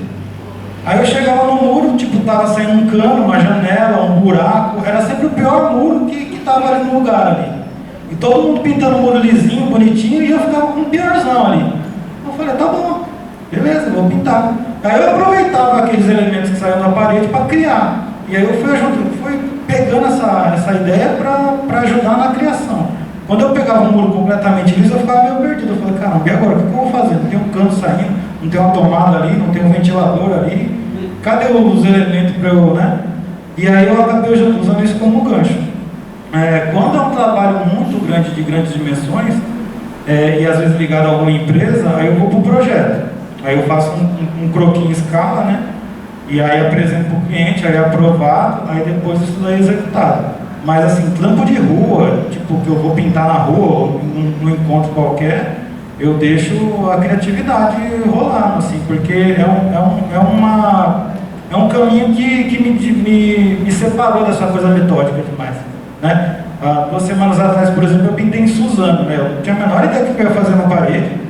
Aí eu chegava no muro, tipo, tava saindo um cano, uma janela, um buraco, era sempre o pior muro que tava ali no lugar ali. E todo mundo pintando o muro lisinho, bonitinho, e eu ficava com um piorzão ali. Eu falei, tá bom. Beleza, vou pintar. Aí eu aproveitava aqueles elementos que saíam da parede para criar. E aí eu fui pegando essa ideia para ajudar na criação. Quando eu pegava um muro completamente liso, eu ficava meio perdido. Eu falei, caramba, e agora? O que eu vou fazer? Não tem um cano saindo, não tem uma tomada ali, não tem um ventilador ali. Cadê os elementos para eu, né? E aí eu acabei usando isso como gancho. Quando é um trabalho muito grande, de grandes dimensões, e às vezes ligado a alguma empresa, aí eu vou para o projeto. Aí eu faço um croquis em escala, né? E aí apresento para o cliente, aí é aprovado, aí depois isso daí é executado. Mas assim, trampo de rua, tipo, que eu vou pintar na rua, ou num encontro qualquer, eu deixo a criatividade rolando, assim, porque é um caminho que me separou dessa coisa metódica demais, né? 2 semanas atrás, por exemplo, eu pintei em Suzano, né? Eu não tinha a menor ideia do que eu ia fazer na parede.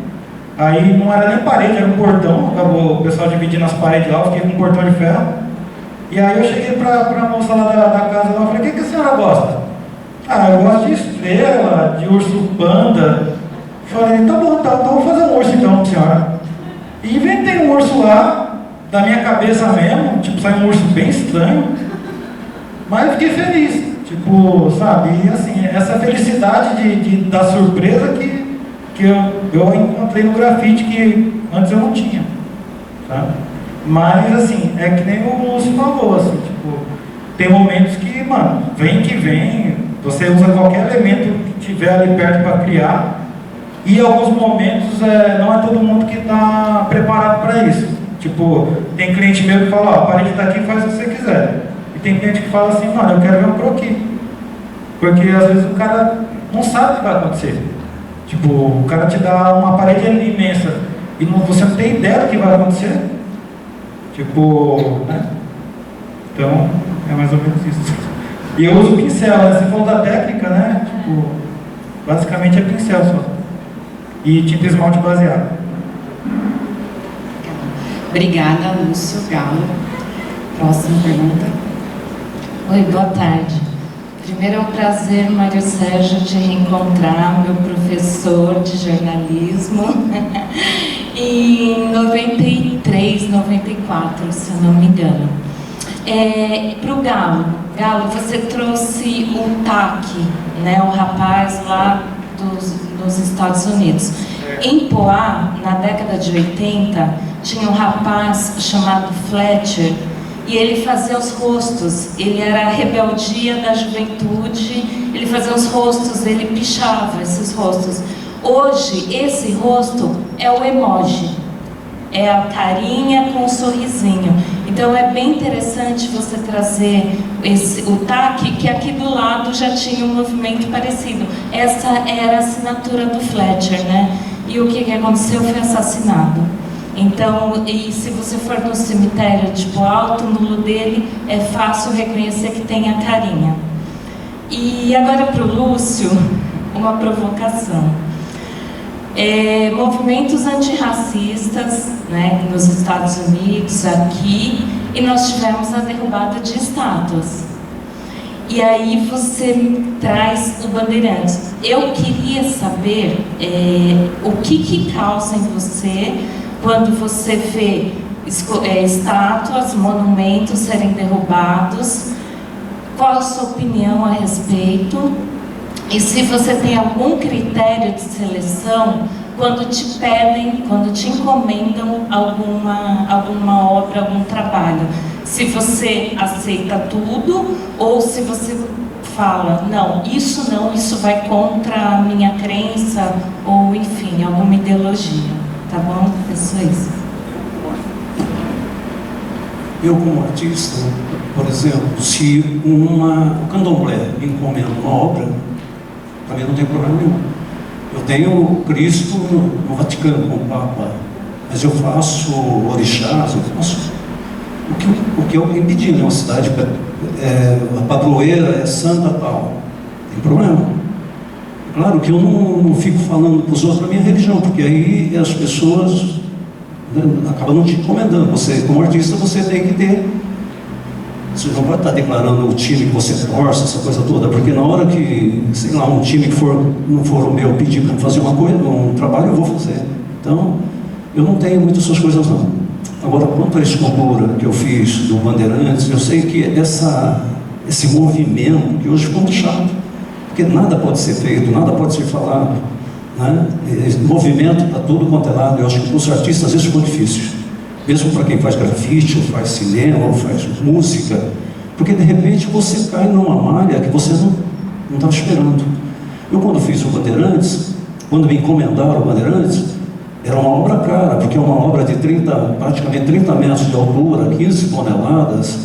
Aí não era nem parede, era um portão, acabou o pessoal dividindo as paredes lá, eu fiquei com um portão de ferro. E aí eu cheguei pra moça lá da casa lá, eu falei, o que a senhora gosta? Ah, eu gosto de estrela, de urso panda. Falei, tá bom, então vou fazer um urso então, senhora. E inventei um urso lá, da minha cabeça mesmo, tipo, saiu um urso bem estranho. Mas eu fiquei feliz, tipo, sabe, e assim, essa felicidade da surpresa que eu encontrei no grafite que antes eu não tinha, tá? Mas assim, é que nem o Lúcio falou, assim, tipo, tem momentos que, mano, vem, você usa qualquer elemento que tiver ali perto para criar, e em alguns momentos não é todo mundo que está preparado para isso. Tipo, tem cliente meu que fala, ó, a parede está aqui, faz o que você quiser. E tem cliente que fala assim, mano, eu quero ver um croquis. Porque às vezes o cara não sabe o que vai acontecer. Tipo, o cara te dá uma parede imensa e você não tem ideia do que vai acontecer. Tipo, né? Então, é mais ou menos isso. E eu uso pincel, né? Você falou da técnica, né? Tipo, basicamente é pincel só. E tinta esmalte baseado. Obrigada, Lúcio Galo. Próxima pergunta. Oi, boa tarde. Primeiro é um prazer, Mário Sérgio, te reencontrar, meu professor de jornalismo. Em 93, 94, se eu não me engano. Para o Galo, você trouxe o TAC, né, o rapaz lá dos Estados Unidos. Em Poá, na década de 80, tinha um rapaz chamado Fletcher, e ele fazia os rostos, ele era a rebeldia da juventude, ele fazia os rostos, ele pichava esses rostos. Hoje, esse rosto é o emoji, é a carinha com o sorrisinho. Então é bem interessante você trazer o TAC, que aqui do lado já tinha um movimento parecido. Essa era a assinatura do Fletcher, né? E o que aconteceu? Foi assassinado. Então, e se você for no cemitério de Poá, o túmulo dele é fácil reconhecer que tem a carinha. E agora para o Lúcio, uma provocação. Movimentos antirracistas, né, nos Estados Unidos, aqui, e nós tivemos a derrubada de estátuas. E aí você traz o Bandeirantes. Eu queria saber o que causa em você quando você vê estátuas, monumentos serem derrubados. Qual a sua opinião a respeito? E se você tem algum critério de seleção quando te pedem, quando te encomendam alguma obra, algum trabalho. Se você aceita tudo ou se você fala, não, isso vai contra a minha crença ou, enfim, alguma ideologia. Tá bom? É só isso. Eu, como artista, por exemplo, se o candomblé me encomenda uma obra, para mim não tem problema nenhum. Eu tenho Cristo no Vaticano, com o Papa, mas eu faço orixás, eu faço o que eu me pedir, né? Uma cidade, a padroeira é santa tal, tem problema. Claro que eu não fico falando para os outros da minha religião, porque aí as pessoas, né, acabam não te encomendando. Você, como artista, você tem que ter. Você não pode estar declarando o time que você torce, essa coisa toda, porque na hora que, sei lá, um time que não for o meu pedir para fazer uma coisa, um trabalho, eu vou fazer. Então, eu não tenho muitas essas coisas não. Agora, quanto à escultura que eu fiz do Bandeirantes, eu sei que esse movimento, que hoje ficou muito chato, porque nada pode ser feito, nada pode ser falado, né? Esse movimento para tudo quanto é lado. Eu acho que para os artistas isso ficou difícil. Mesmo para quem faz grafite, ou faz cinema, ou faz música, porque de repente você cai numa malha que você não estava esperando. Eu, quando fiz o Bandeirantes, quando me encomendaram o Bandeirantes, era uma obra cara, porque é uma obra de praticamente 30 metros de altura, 15 toneladas,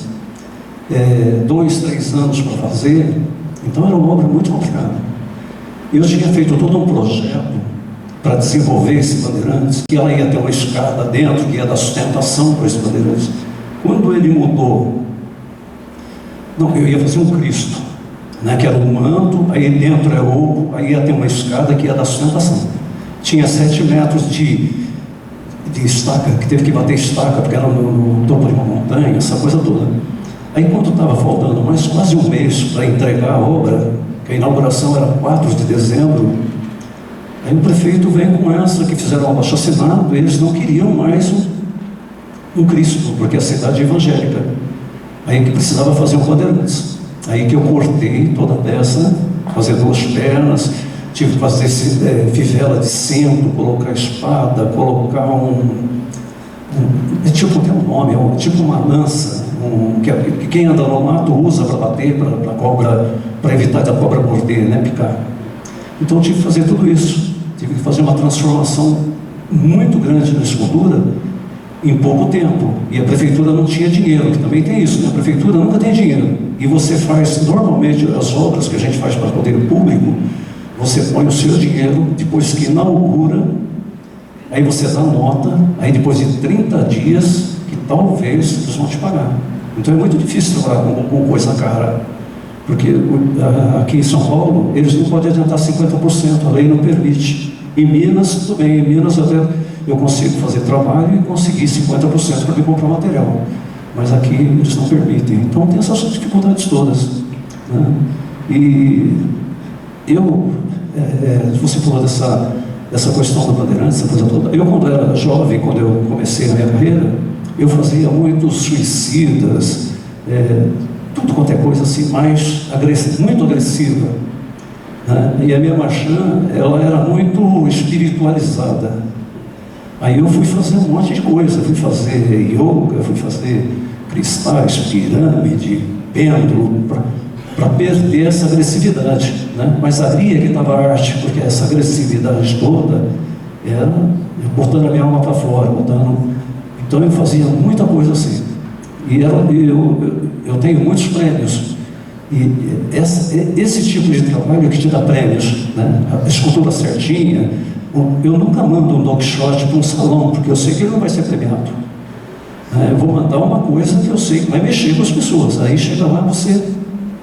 2, 3 anos para fazer. Então era uma obra muito complicada. Eu tinha feito todo um projeto para desenvolver esse Bandeirantes, que ela ia ter uma escada dentro, que ia dar sustentação para esse Bandeirantes. Quando ele mudou, eu ia fazer um Cristo, né, que era um manto, aí dentro é ouro, aí ia ter uma escada que ia dar sustentação. Tinha 7 metros de estaca, que teve que bater estaca, porque era no topo de uma montanha, essa coisa toda. Aí quando estava faltando mais quase um mês para entregar a obra, que a inauguração era 4 de dezembro, aí o prefeito vem com essa, que fizeram um abaixo-assinado, eles não queriam mais um Cristo, porque a cidade é evangélica. Aí que precisava fazer um Bandeirantes. Aí que eu cortei toda a peça, fazer 2 pernas, tive que fazer fivela de centro, colocar espada, colocar tipo, tem um nome, tipo uma lança, que quem anda no mato usa para bater, para cobra, para evitar da cobra morder, né, picar. Então eu tive que fazer tudo isso. Tive que fazer uma transformação muito grande na escultura em pouco tempo. E a prefeitura não tinha dinheiro, que também tem isso, né? A prefeitura nunca tem dinheiro. E você faz, normalmente, as obras que a gente faz para o poder público, você põe o seu dinheiro, depois que inaugura, aí você dá nota, aí depois de 30 dias, que talvez eles vão te pagar. Então é muito difícil trabalhar com coisa cara, porque aqui em São Paulo eles não podem adiantar 50%, a lei não permite. Em Minas, tudo bem, em Minas até eu consigo fazer trabalho e conseguir 50% para me comprar material, mas aqui eles não permitem. Então tem essas dificuldades todas, né? E você falou dessa questão da Bandeirantes, essa coisa toda. Eu, quando era jovem, quando eu comecei a minha carreira, eu fazia muitos suicidas, tudo quanto é coisa assim, muito agressiva, né? E a minha marchã, ela era muito espiritualizada. Aí eu fui fazer um monte de coisa, fui fazer yoga, fui fazer cristais, pirâmide, pêndulo, para perder essa agressividade, né? Mas ali é que estava a arte, porque essa agressividade toda era botando a minha alma para fora, então eu fazia muita coisa assim. E eu tenho muitos prêmios. E esse tipo de trabalho que te dá prêmios, né? A escultura certinha. Eu nunca mando um dogshot para um salão, porque eu sei que ele não vai ser premiado. Eu vou mandar uma coisa que eu sei que vai mexer com as pessoas. Aí chega lá, você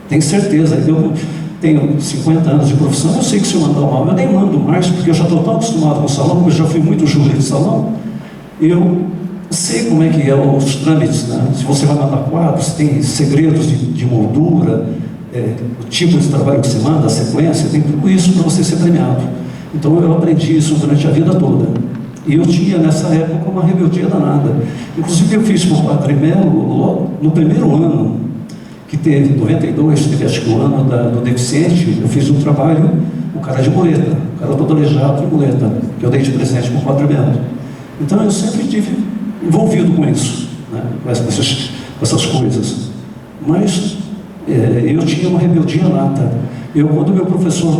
tem certeza. Eu tenho 50 anos de profissão, eu sei que se eu mandar uma, eu nem mando mais, porque eu já estou tão acostumado com o salão, eu já fui muito júri de salão, eu sei como é que é os trâmites, né? Se você vai mandar quadros, tem segredos de moldura, o tipo de trabalho que você manda, a sequência, tem tudo isso para você ser premiado. Então eu aprendi isso durante a vida toda. E eu tinha nessa época uma rebeldia danada. Inclusive eu fiz com o Padre Melo, no primeiro ano, que teve, 92, teve acho que o ano do deficiente, eu fiz um trabalho, o cara de muleta, o cara todo aleijado de muleta, que eu dei de presente com o Padre Melo. Então eu sempre estive envolvido com isso, né? Com essas coisas. Mas eu tinha uma rebeldia nata. Quando meu professor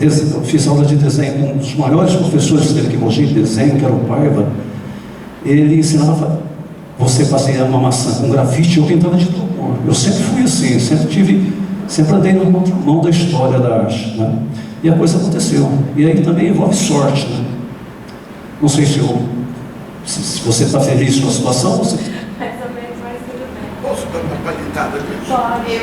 eu fiz aula de desenho com um dos maiores professores dele que Mogi de desenho, que era o Paiva, ele ensinava você fazer uma maçã com grafite, eu pintava de todo cor. Eu sempre fui assim, sempre andei na contramão da história da arte, né? E a coisa aconteceu. E aí também envolve sorte, né? Não sei se você está feliz com a situação, você... Mais ou menos, mas tudo bem. Posso dar uma palhitada nisso? Pode.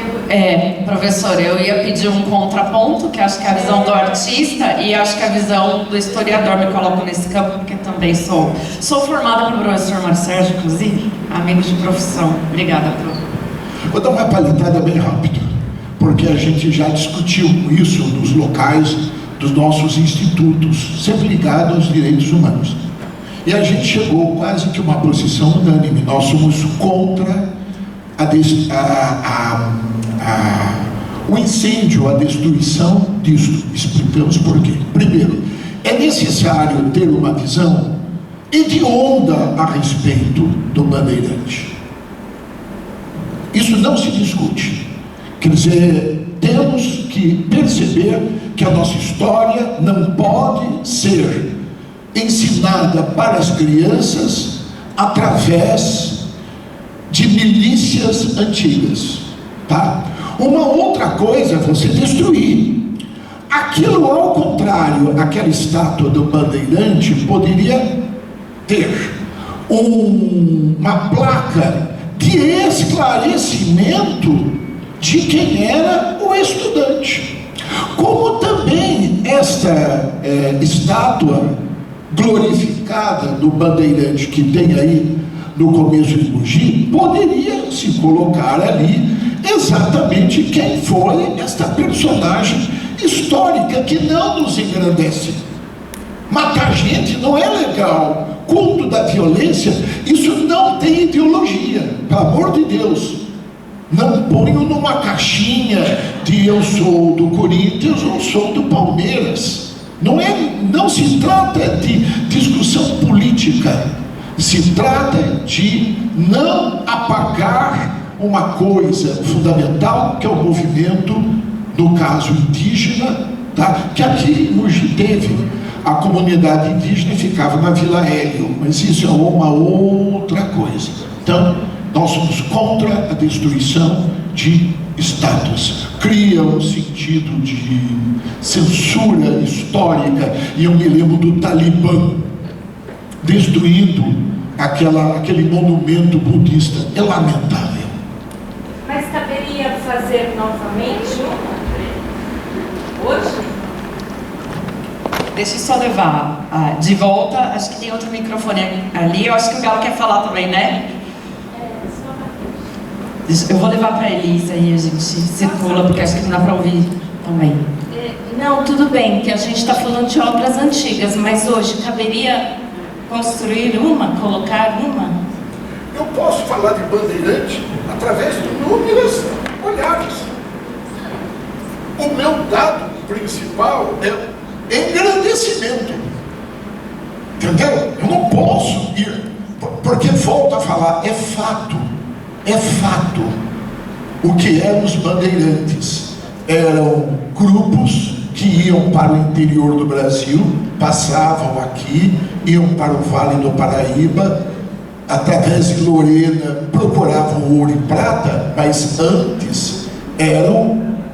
Professor, eu ia pedir um contraponto, que acho que é a visão do artista e acho que a visão do historiador, me coloco nesse campo, porque também sou formada pelo professor Mário Sérgio, inclusive, amigo de profissão. Obrigada, prof. Vou dar uma palhitada bem rápido, porque a gente já discutiu isso nos locais dos nossos institutos, sempre ligado aos direitos humanos. E a gente chegou quase que uma posição unânime. Nós somos contra o incêndio, a destruição disso. Explicamos por quê. Primeiro, é necessário ter uma visão hedionda a respeito do Bandeirante. Isso não se discute. Quer dizer, temos que perceber que a nossa história não pode ser ensinada para as crianças através de milícias antigas, tá? Uma outra coisa é você destruir. Aquilo, ao contrário, aquela estátua do Bandeirante poderia ter uma placa de esclarecimento de quem era o estudante. Como também esta estátua glorificada do Bandeirante que tem aí no começo de Mogi, poderia se colocar ali exatamente quem foi esta personagem histórica que não nos engrandece. Matar gente não é legal. Culto da violência, isso não tem ideologia, pelo amor de Deus. Não ponho numa caixinha de eu sou do Corinthians ou sou do Palmeiras. Não se trata de discussão política, se trata de não apagar uma coisa fundamental, que é o movimento, no caso indígena, tá? Que aqui hoje teve a comunidade indígena e ficava na Vila Hélio, mas isso é uma outra coisa. Então, nós somos contra a destruição de estátuas. Cria um sentido de censura histórica, e eu me lembro do Talibã destruindo aquele monumento budista. É lamentável. Mas caberia fazer novamente hoje? Deixa eu só levar de volta, acho que tem outro microfone ali, eu acho que o Galo quer falar também, né? Eu vou levar para a Elisa e a gente circula, porque acho que não dá para ouvir também. Não, tudo bem, que a gente está falando de obras antigas, mas hoje caberia construir uma, colocar uma? Eu posso falar de Bandeirante através de inúmeros olhares. O meu dado principal é engrandecimento. Entendeu? Eu não posso ir, porque volto a falar, é fato. É fato. O que eram os bandeirantes? Eram grupos que iam para o interior do Brasil, passavam aqui, iam para o Vale do Paraíba, através de Lorena, procuravam ouro e prata, mas antes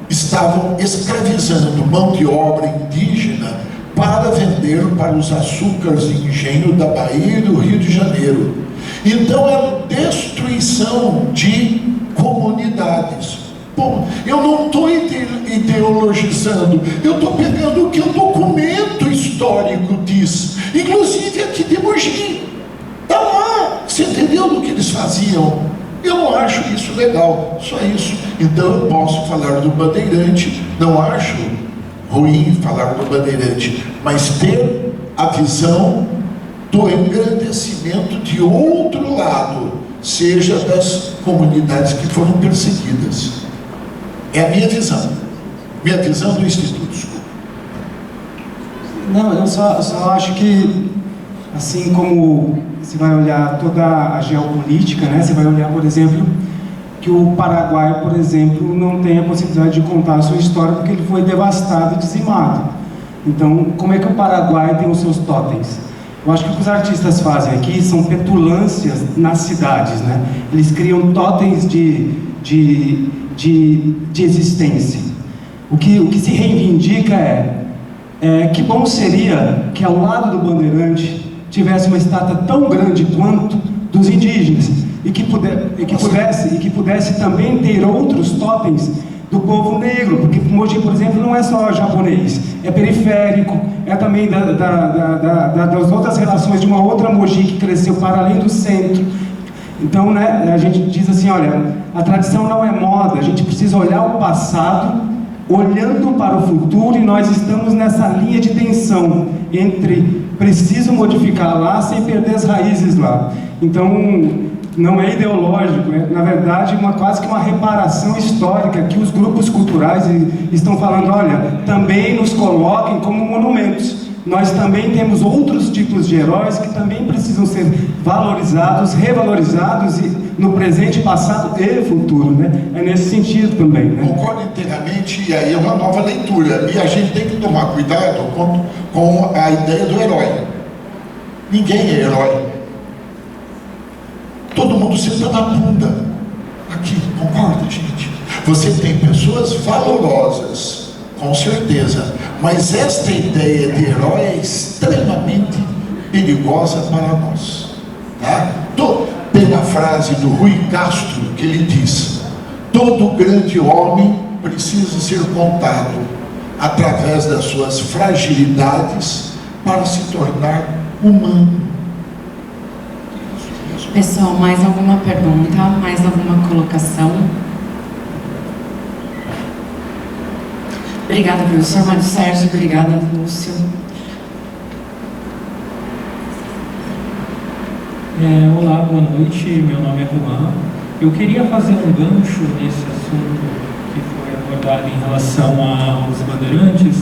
estavam escravizando mão de obra indígena para vender para os açúcares de engenho da Bahia e do Rio de Janeiro. Então era destruição de comunidades. Bom, eu não estou ideologizando, eu estou pegando o que o documento histórico diz, inclusive aqui de Mogi. Está lá, você entendeu do que eles faziam? Eu não acho isso legal, só isso. Então eu posso falar do Bandeirante, não acho ruim falar do Bandeirante, mas ter a visão do engrandecimento de outro lado, seja das comunidades que foram perseguidas. É a minha visão do Instituto. Desculpa. Não, eu só acho que, assim como você vai olhar toda a geopolítica, né? Você vai olhar, por exemplo, que o Paraguai, por exemplo, não tem a possibilidade de contar a sua história porque ele foi devastado e dizimado. Então, como é que o Paraguai tem os seus totens? Eu acho que o que os artistas fazem aqui são petulâncias nas cidades, né? Eles criam totens de existência. O que se reivindica é que bom seria que ao lado do Bandeirante tivesse uma estátua tão grande quanto dos indígenas e que pudesse também ter outros totens do povo negro, porque Mogi, por exemplo, não é só japonês, é periférico, é também das outras relações de uma outra Mogi que cresceu para além do centro. Então, né, a gente diz assim, olha, a tradição não é moda, a gente precisa olhar o passado, olhando para o futuro, e nós estamos nessa linha de tensão entre preciso modificar lá sem perder as raízes lá. Então, não é ideológico, é na verdade quase que uma reparação histórica que os grupos culturais estão falando, olha, também nos coloquem como monumentos. Nós também temos outros tipos de heróis que também precisam ser valorizados, revalorizados no presente, passado e futuro, né? É nesse sentido também, né? Concordo inteiramente, e aí é uma nova leitura. E a gente tem que tomar cuidado com a ideia do herói. Ninguém é herói. Todo mundo senta na bunda. Aqui, concorda, gente? Você tem pessoas valorosas, com certeza, mas esta ideia de herói é extremamente perigosa para nós, tá? Tem uma frase do Rui Castro que ele diz: todo grande homem precisa ser contado através das suas fragilidades para se tornar humano. Pessoal, mais alguma pergunta? Mais alguma colocação? Obrigada, professor Mário Sérgio. Obrigada, Lúcio. Olá, boa noite. Meu nome é Juan. Eu queria fazer um gancho nesse assunto que foi abordado em relação aos bandeirantes,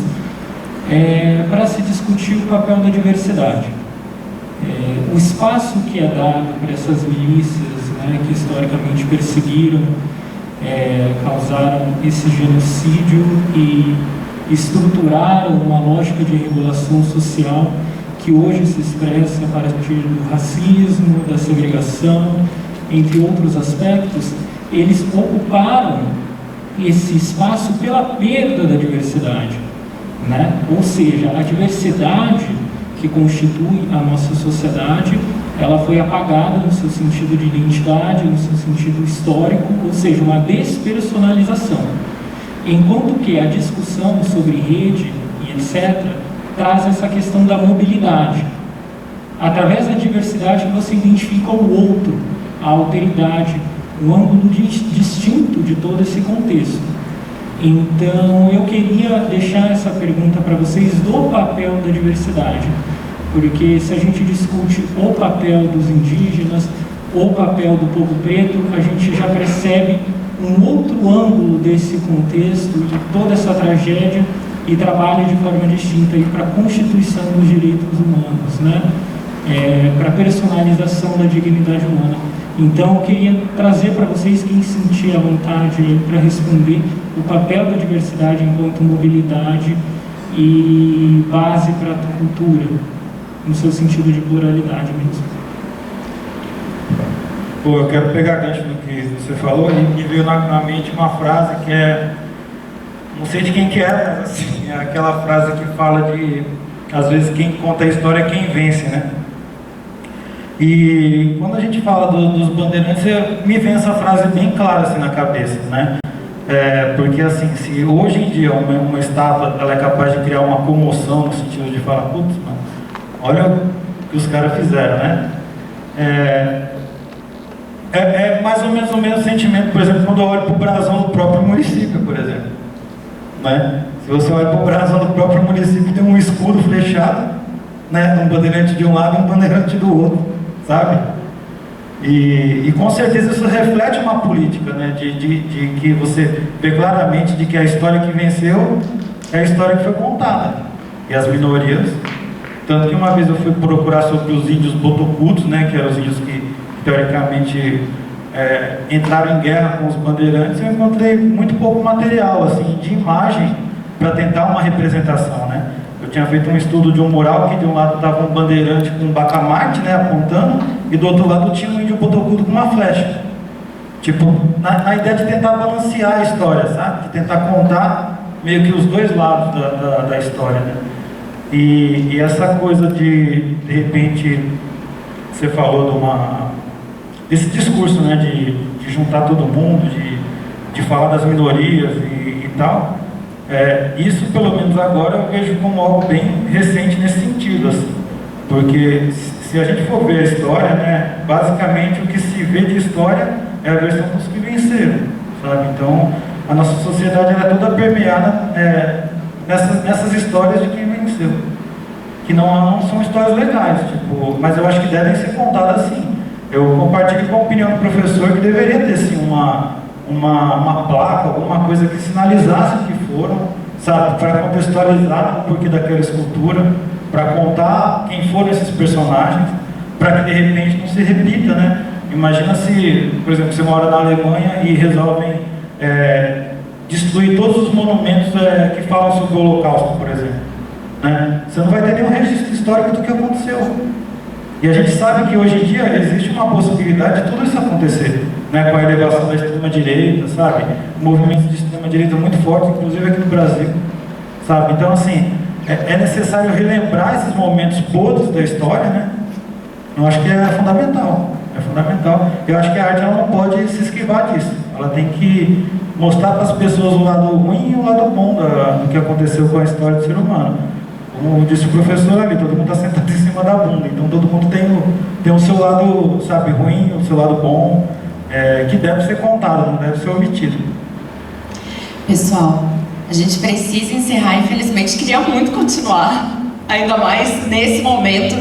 para se discutir o papel da diversidade. O espaço que é dado para essas milícias, né, que historicamente perseguiram, causaram esse genocídio e estruturaram uma lógica de regulação social que hoje se expressa a partir do racismo, da segregação, entre outros aspectos. Eles ocuparam esse espaço pela perda da diversidade, né? Ou seja, a diversidade que constitui a nossa sociedade, ela foi apagada no seu sentido de identidade, no seu sentido histórico, ou seja, uma despersonalização. Enquanto que a discussão sobre rede e etc. traz essa questão da mobilidade. Através da diversidade você identifica o outro, a alteridade, o ângulo distinto de todo esse contexto. Então, eu queria deixar essa pergunta para vocês do papel da diversidade, porque se a gente discute o papel dos indígenas, o papel do povo preto, a gente já percebe um outro ângulo desse contexto, de toda essa tragédia, e trabalha de forma distinta para a constituição dos direitos humanos, né? Para a personalização da dignidade humana. Então, eu queria trazer para vocês, quem sentir a vontade para responder, o papel da diversidade enquanto mobilidade e base para a cultura, no seu sentido de pluralidade mesmo. Pô, eu quero pegar gancho do que você falou e veio na mente uma frase que não sei de quem que é, mas assim, é aquela frase que fala de, às vezes, quem conta a história é quem vence, né? E quando a gente fala dos bandeirantes, me vem essa frase bem clara assim na cabeça, né? Porque assim, se hoje em dia uma estátua ela é capaz de criar uma comoção no sentido de falar, putz, mano, olha o que os caras fizeram, né? É mais ou menos o mesmo sentimento, por exemplo, quando eu olho para o brasão do próprio município, por exemplo, né? Se você olha para o brasão do próprio município, tem um escudo flechado, né? Um bandeirante de um lado e um bandeirante do outro, sabe? E com certeza isso reflete uma política, né? De que você vê claramente de que a história que venceu é a história que foi contada. E as minorias, tanto que uma vez eu fui procurar sobre os índios botocudos, né? Que eram os índios que teoricamente entraram em guerra com os bandeirantes, eu encontrei muito pouco material, assim, de imagem para tentar uma representação, né? Eu tinha feito um estudo de um mural que de um lado estava um bandeirante com um bacamarte, né, apontando, e do outro lado tinha um índio botocudo com uma flecha. Tipo, na ideia de tentar balancear a história, sabe? De tentar contar meio que os dois lados da história, né? E essa coisa de repente, você falou desse discurso, né, de juntar todo mundo, de falar das minorias e tal. Isso, pelo menos agora, eu vejo como algo bem recente nesse sentido, assim, porque se a gente for ver a história, né, basicamente o que se vê de história é a versão dos que venceram, sabe? Então, a nossa sociedade ela é toda permeada nessas histórias de quem venceu, que não são histórias legais, tipo, mas eu acho que devem ser contadas assim. Eu compartilho com a opinião do professor que deveria ter sim uma placa, alguma coisa que sinalizasse o que foram, sabe, para contextualizar o porquê daquela escultura, para contar quem foram esses personagens, para que de repente não se repita, né? Imagina se, por exemplo, você mora na Alemanha e resolvem destruir todos os monumentos que falam sobre o Holocausto, por exemplo, né? Você não vai ter nenhum registro histórico do que aconteceu. E a gente sabe que hoje em dia existe uma possibilidade de tudo isso acontecer, né? Com a elevação da extrema-direita, sabe? Movimentos de extrema-direita muito fortes, inclusive aqui no Brasil, sabe? Então, assim, é necessário relembrar esses momentos podres da história, né? Eu acho que é fundamental, Eu acho que a arte ela não pode se esquivar disso. Ela tem que mostrar para as pessoas o lado ruim e o lado bom do que aconteceu com a história do ser humano. Como disse o professor ali, todo mundo está sentado em cima da bunda, então todo mundo tem o seu lado, sabe, ruim, o seu lado bom, que deve ser contado, não deve ser omitido. Pessoal, a gente precisa encerrar, infelizmente, queria muito continuar, ainda mais nesse momento,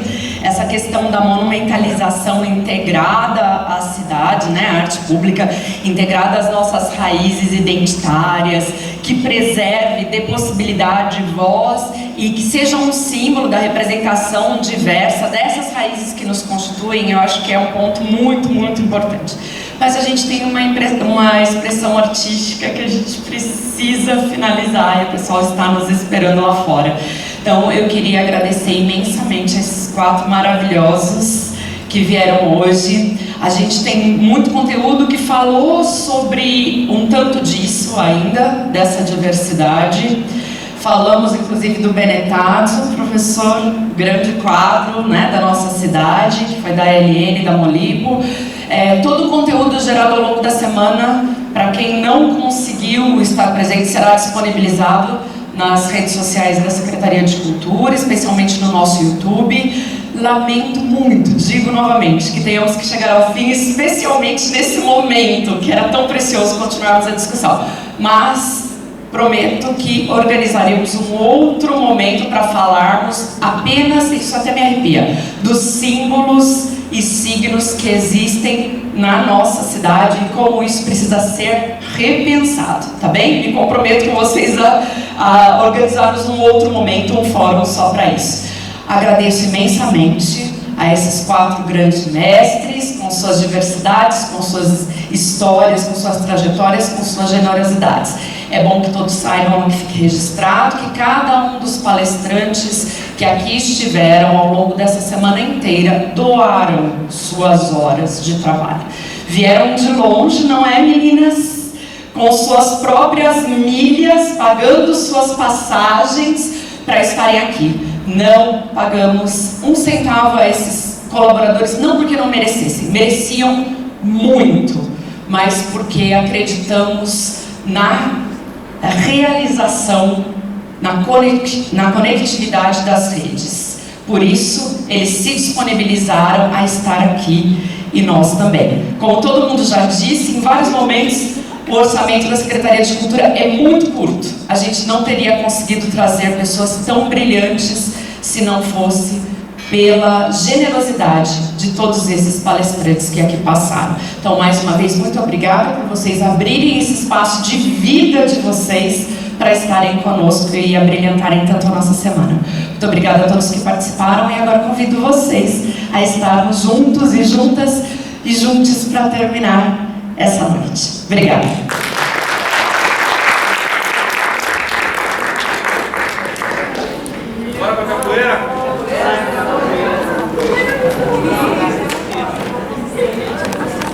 essa questão da monumentalização integrada à cidade, né, à arte pública, integrada às nossas raízes identitárias, que preserve, dê possibilidade, voz e que seja um símbolo da representação diversa dessas raízes que nos constituem. Eu acho que é um ponto muito, muito importante. Mas a gente tem uma expressão artística que a gente precisa finalizar e o pessoal está nos esperando lá fora. Então eu queria agradecer imensamente a esses 4 maravilhosos que vieram hoje. A gente tem muito conteúdo que falou sobre um tanto disso ainda, dessa diversidade. falamos inclusive do Benetazzo, professor, grande quadro, né, da nossa cidade, que foi da LN, da Molipo. Todo o conteúdo gerado ao longo da semana, para quem não conseguiu estar presente, será disponibilizado nas redes sociais da Secretaria de Cultura, especialmente no nosso YouTube. Lamento muito, digo novamente, que tenhamos que chegar ao fim, especialmente nesse momento, que era tão precioso continuarmos a discussão. Mas prometo que organizaremos um outro momento para falarmos apenas, isso até me arrepia, dos símbolos e signos que existem na nossa cidade e como isso precisa ser repensado, tá bem? Me comprometo com vocês a organizarmos um outro momento, um fórum só para isso. Agradeço imensamente a esses 4 grandes mestres, com suas diversidades, com suas histórias, com suas trajetórias, com suas generosidades. É bom que todos saibam, que fique registrado, que cada um dos palestrantes que aqui estiveram ao longo dessa semana inteira doaram suas horas de trabalho. Vieram de longe, não é, meninas? Com suas próprias milhas, pagando suas passagens para estarem aqui. Não pagamos um centavo a esses colaboradores, não porque não merecessem, mereciam muito, mas porque acreditamos na realização, na conectividade das redes. Por isso, eles se disponibilizaram a estar aqui e nós também. Como todo mundo já disse, em vários momentos, o orçamento da Secretaria de Cultura é muito curto. A gente não teria conseguido trazer pessoas tão brilhantes se não fosse pela generosidade de todos esses palestrantes que aqui passaram. Então, mais uma vez, muito obrigada por vocês abrirem esse espaço de vida de vocês para estarem conosco e abrilhantarem tanto a nossa semana. Muito obrigada a todos que participaram e agora convido vocês a estarmos juntos e juntas e juntos para terminar essa noite. Obrigada.